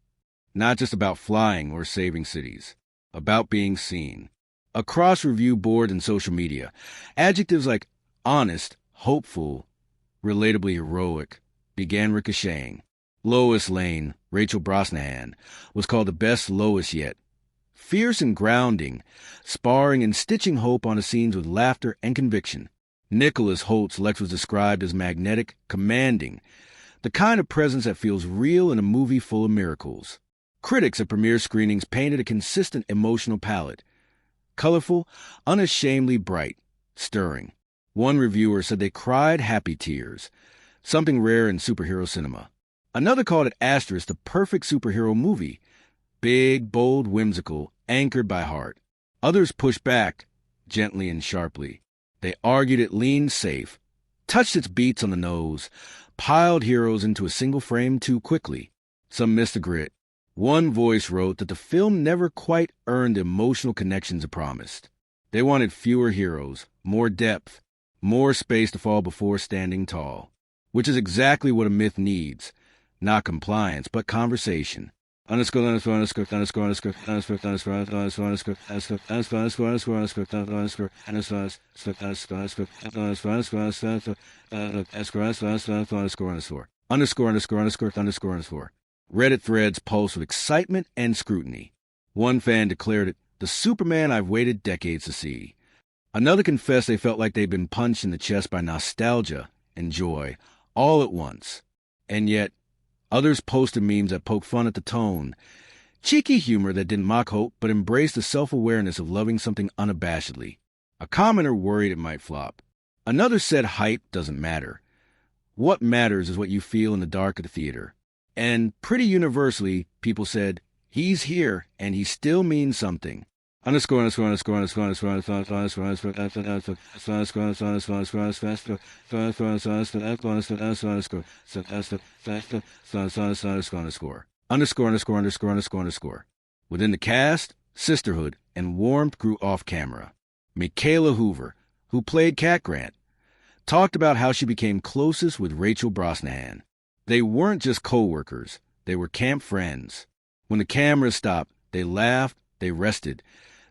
A: Not just about flying or saving cities, about being seen. Across review board and social media, adjectives like honest, hopeful, relatably heroic began ricocheting. Lois Lane, Rachel Brosnahan, was called the best Lois yet. Fierce and grounding, sparring and stitching hope onto scenes with laughter and conviction. Nicholas Hoult's Lex was described as magnetic, commanding, the kind of presence that feels real in a movie full of miracles. Critics at premiere screenings painted a consistent emotional palette. Colorful, unashamedly bright, stirring. One reviewer said they cried happy tears, something rare in superhero cinema. Another called it Asterisk the perfect superhero movie. Big, bold, whimsical, anchored by heart. Others pushed back, gently and sharply. They argued it leaned safe, touched its beats on the nose, piled heroes into a single frame too quickly. Some missed the grit. One voice wrote that the film never quite earned the emotional connections it promised. They wanted fewer heroes, more depth, more space to fall before standing tall, which is exactly what a myth needs. Not compliance, but conversation. Reddit threads pulse with excitement and scrutiny. One fan declared it the Superman I've waited decades to see. Another confessed they felt like they'd been punched in the chest by nostalgia and joy, all at once. And yet, others posted memes that poked fun at the tone. Cheeky humor that didn't mock hope, but embraced the self-awareness of loving something unabashedly. A commenter worried it might flop. Another said hype doesn't matter. What matters is what you feel in the dark of the theater. And pretty universally, people said, he's here, and he still means something. Within the cast, sisterhood and warmth grew off camera. Michaela Hoover, who played Cat Grant, talked about how she became closest with Rachel Brosnahan. They weren't just co-workers, they were camp friends. When the cameras stopped, they laughed, they rested.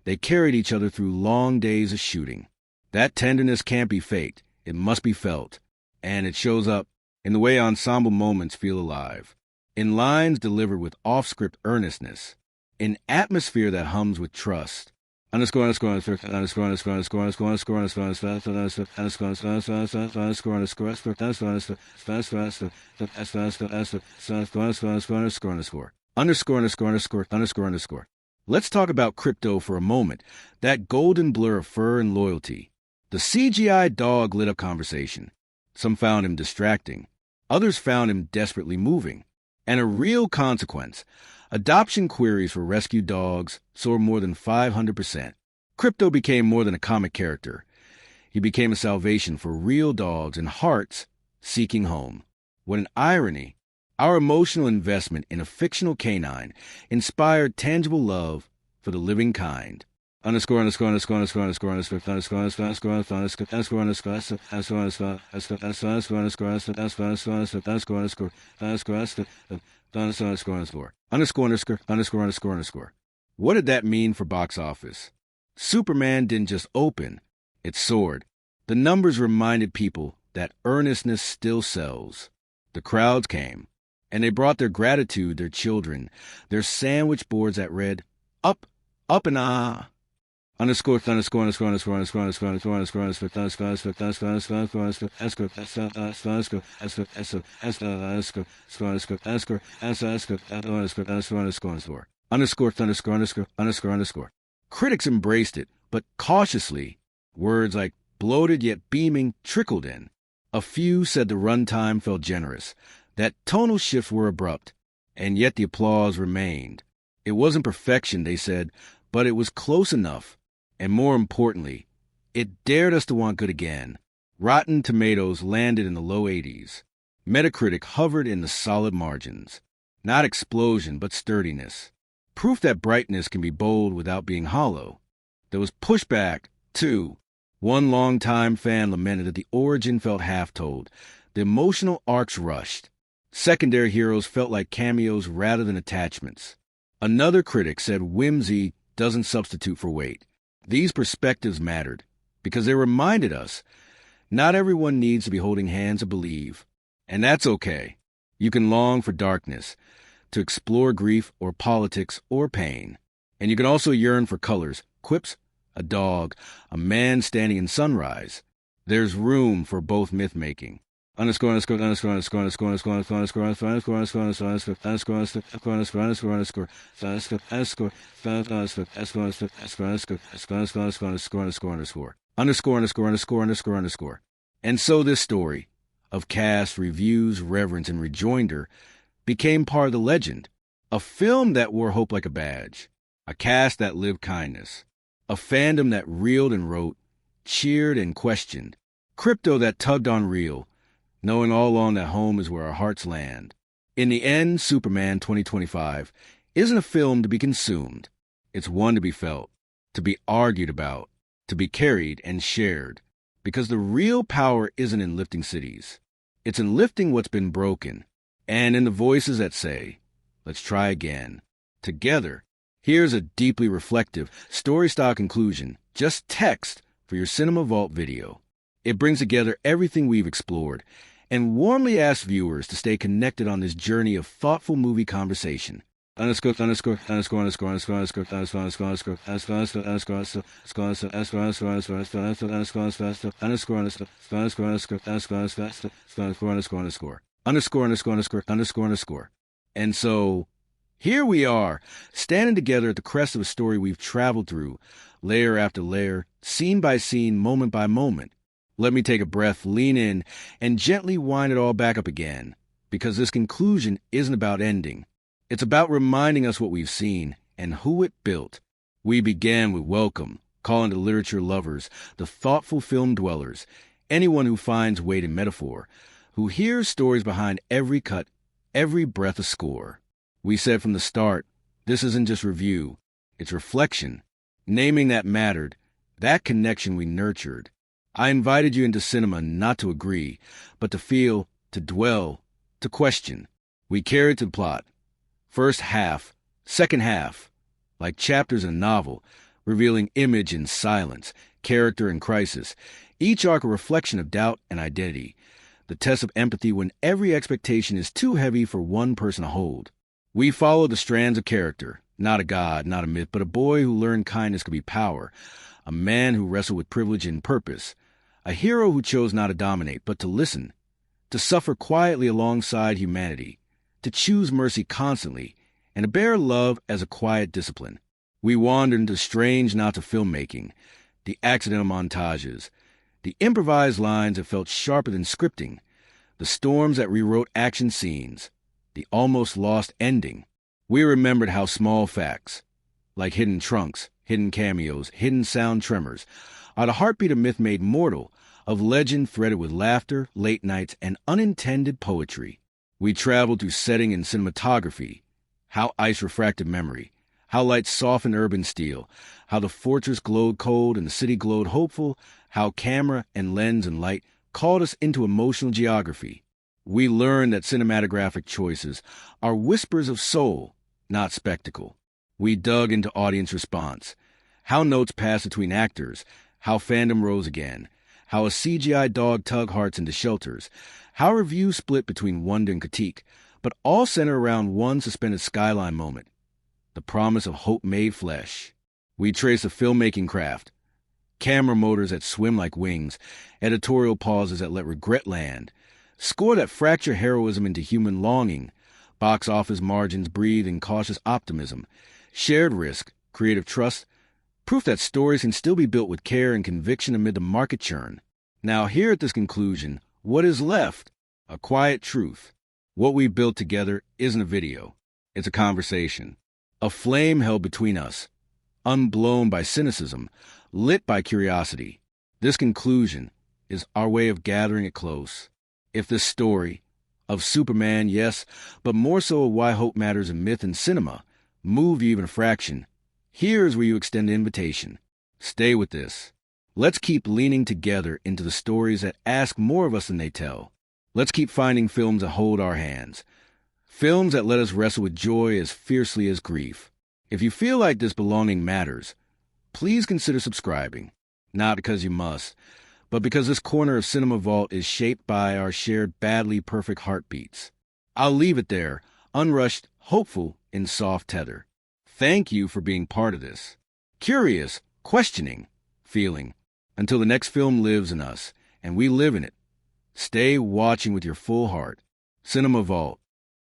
A: They carried each other through long days of shooting. That tenderness can't be faked. It must be felt. And it shows up in the way ensemble moments feel alive. In lines delivered with off-script earnestness. In atmosphere that hums with trust. Let's talk about Crypto for a moment, that golden blur of fur and loyalty. The CGI dog lit up conversation. Some found him distracting. Others found him desperately moving. And a real consequence. Adoption queries for rescued dogs soared more than 500%. Crypto became more than a comic character. He became a salvation for real dogs and hearts seeking home. What an irony. Our emotional investment in a fictional canine inspired tangible love for the living kind. What did that mean for box office? Superman didn't just open, it soared. The numbers reminded people that earnestness still sells. The crowds came, and they brought their gratitude, their children, their sandwich boards that read, up, up and ah. Critics embraced it, but cautiously. Words like bloated yet beaming trickled in. A few said the runtime felt generous, that tonal shifts were abrupt, and yet the applause remained. It wasn't perfection, they said, but it was close enough. And more importantly, it dared us to want good again. Rotten Tomatoes landed in the low 80s. Metacritic hovered in the solid margins. Not explosion, but sturdiness. Proof that brightness can be bold without being hollow. There was pushback, too. One longtime fan lamented that the origin felt half-told, The emotional arcs rushed. Secondary heroes felt like cameos rather than attachments. Another critic said whimsy doesn't substitute for weight. These perspectives mattered because they reminded us not everyone needs to be holding hands to believe. And that's okay. You can long for darkness, to explore grief or politics or pain. And you can also yearn for colors, quips, a dog, a man standing in sunrise. There's room for both myth-making. Underscore. And so this story of cast, reviews, reverence, and rejoinder became part of the legend. A film that wore hope like a badge. A cast that lived kindness. A fandom that reeled and wrote, cheered and questioned. Crypto that tugged on real, knowing all along that home is where our hearts land. In the end, Superman 2025 isn't a film to be consumed. It's one to be felt, to be argued about, to be carried and shared. Because the real power isn't in lifting cities. It's in lifting what's been broken, and in the voices that say, let's try again. Together, here's a deeply reflective, story-style conclusion, just text for your Cinema Vault video. It brings together everything we've explored, and warmly asks viewers to stay connected on this journey of thoughtful movie conversation. And so, here we are, standing together at the crest of a story we've traveled through, layer after layer, scene by scene, moment by moment. Let me take a breath, lean in, and gently wind it all back up again, because this conclusion isn't about ending. It's about reminding us what we've seen and who it built. We began with welcome, calling to literature lovers, the thoughtful film dwellers, anyone who finds weight in metaphor, who hears stories behind every cut, every breath a score. We said from the start, this isn't just review, it's reflection. Naming that mattered, that connection we nurtured. I invited you into cinema not to agree, but to feel, to dwell, to question. We carried to the plot. First half, second half, like chapters in a novel, revealing image and silence, character and crisis, each arc a reflection of doubt and identity, the test of empathy when every expectation is too heavy for one person to hold. We follow the strands of character, not a god, not a myth, but a boy who learned kindness could be power, a man who wrestled with privilege and purpose, a hero who chose not to dominate, but to listen, to suffer quietly alongside humanity, to choose mercy constantly, and to bear love as a quiet discipline. We wandered into strange not to filmmaking, the accidental montages, the improvised lines that felt sharper than scripting, the storms that rewrote action scenes, the almost lost ending. We remembered how small facts, like hidden trunks, hidden cameos, hidden sound tremors, are the heartbeat of myth made mortal, of legend threaded with laughter, late nights, and unintended poetry. We traveled through setting and cinematography, how ice refracted memory, how light softened urban steel, how the fortress glowed cold and the city glowed hopeful, how camera and lens and light called us into emotional geography. We learned that cinematographic choices are whispers of soul, not spectacle. We dug into audience response, how notes passed between actors, how fandom rose again, how a CGI dog tugged hearts into shelters, how reviews split between wonder and critique, but all center around one suspended skyline moment, the promise of hope made flesh. We trace the filmmaking craft, camera motors that swim like wings, editorial pauses that let regret land, score that fracture heroism into human longing, box office margins breathe in cautious optimism, shared risk, creative trust, proof that stories can still be built with care and conviction amid the market churn. Now here at this conclusion, what is left? A quiet truth. What we built together isn't a video. It's a conversation. A flame held between us, unblown by cynicism, lit by curiosity. This conclusion is our way of gathering it close. If this story, of Superman, yes, but more so of why hope matters in myth and cinema, moved you even a fraction, here's where you extend the invitation. Stay with this. Let's keep leaning together into the stories that ask more of us than they tell. Let's keep finding films that hold our hands. Films that let us wrestle with joy as fiercely as grief. If you feel like this belonging matters, please consider subscribing. Not because you must, but because this corner of Cinema Vault is shaped by our shared badly perfect heartbeats. I'll leave it there, unrushed, hopeful, in soft tether. Thank you for being part of this. Curious, questioning, feeling. Until the next film lives in us, and we live in it. Stay watching with your full heart. Cinema Vault.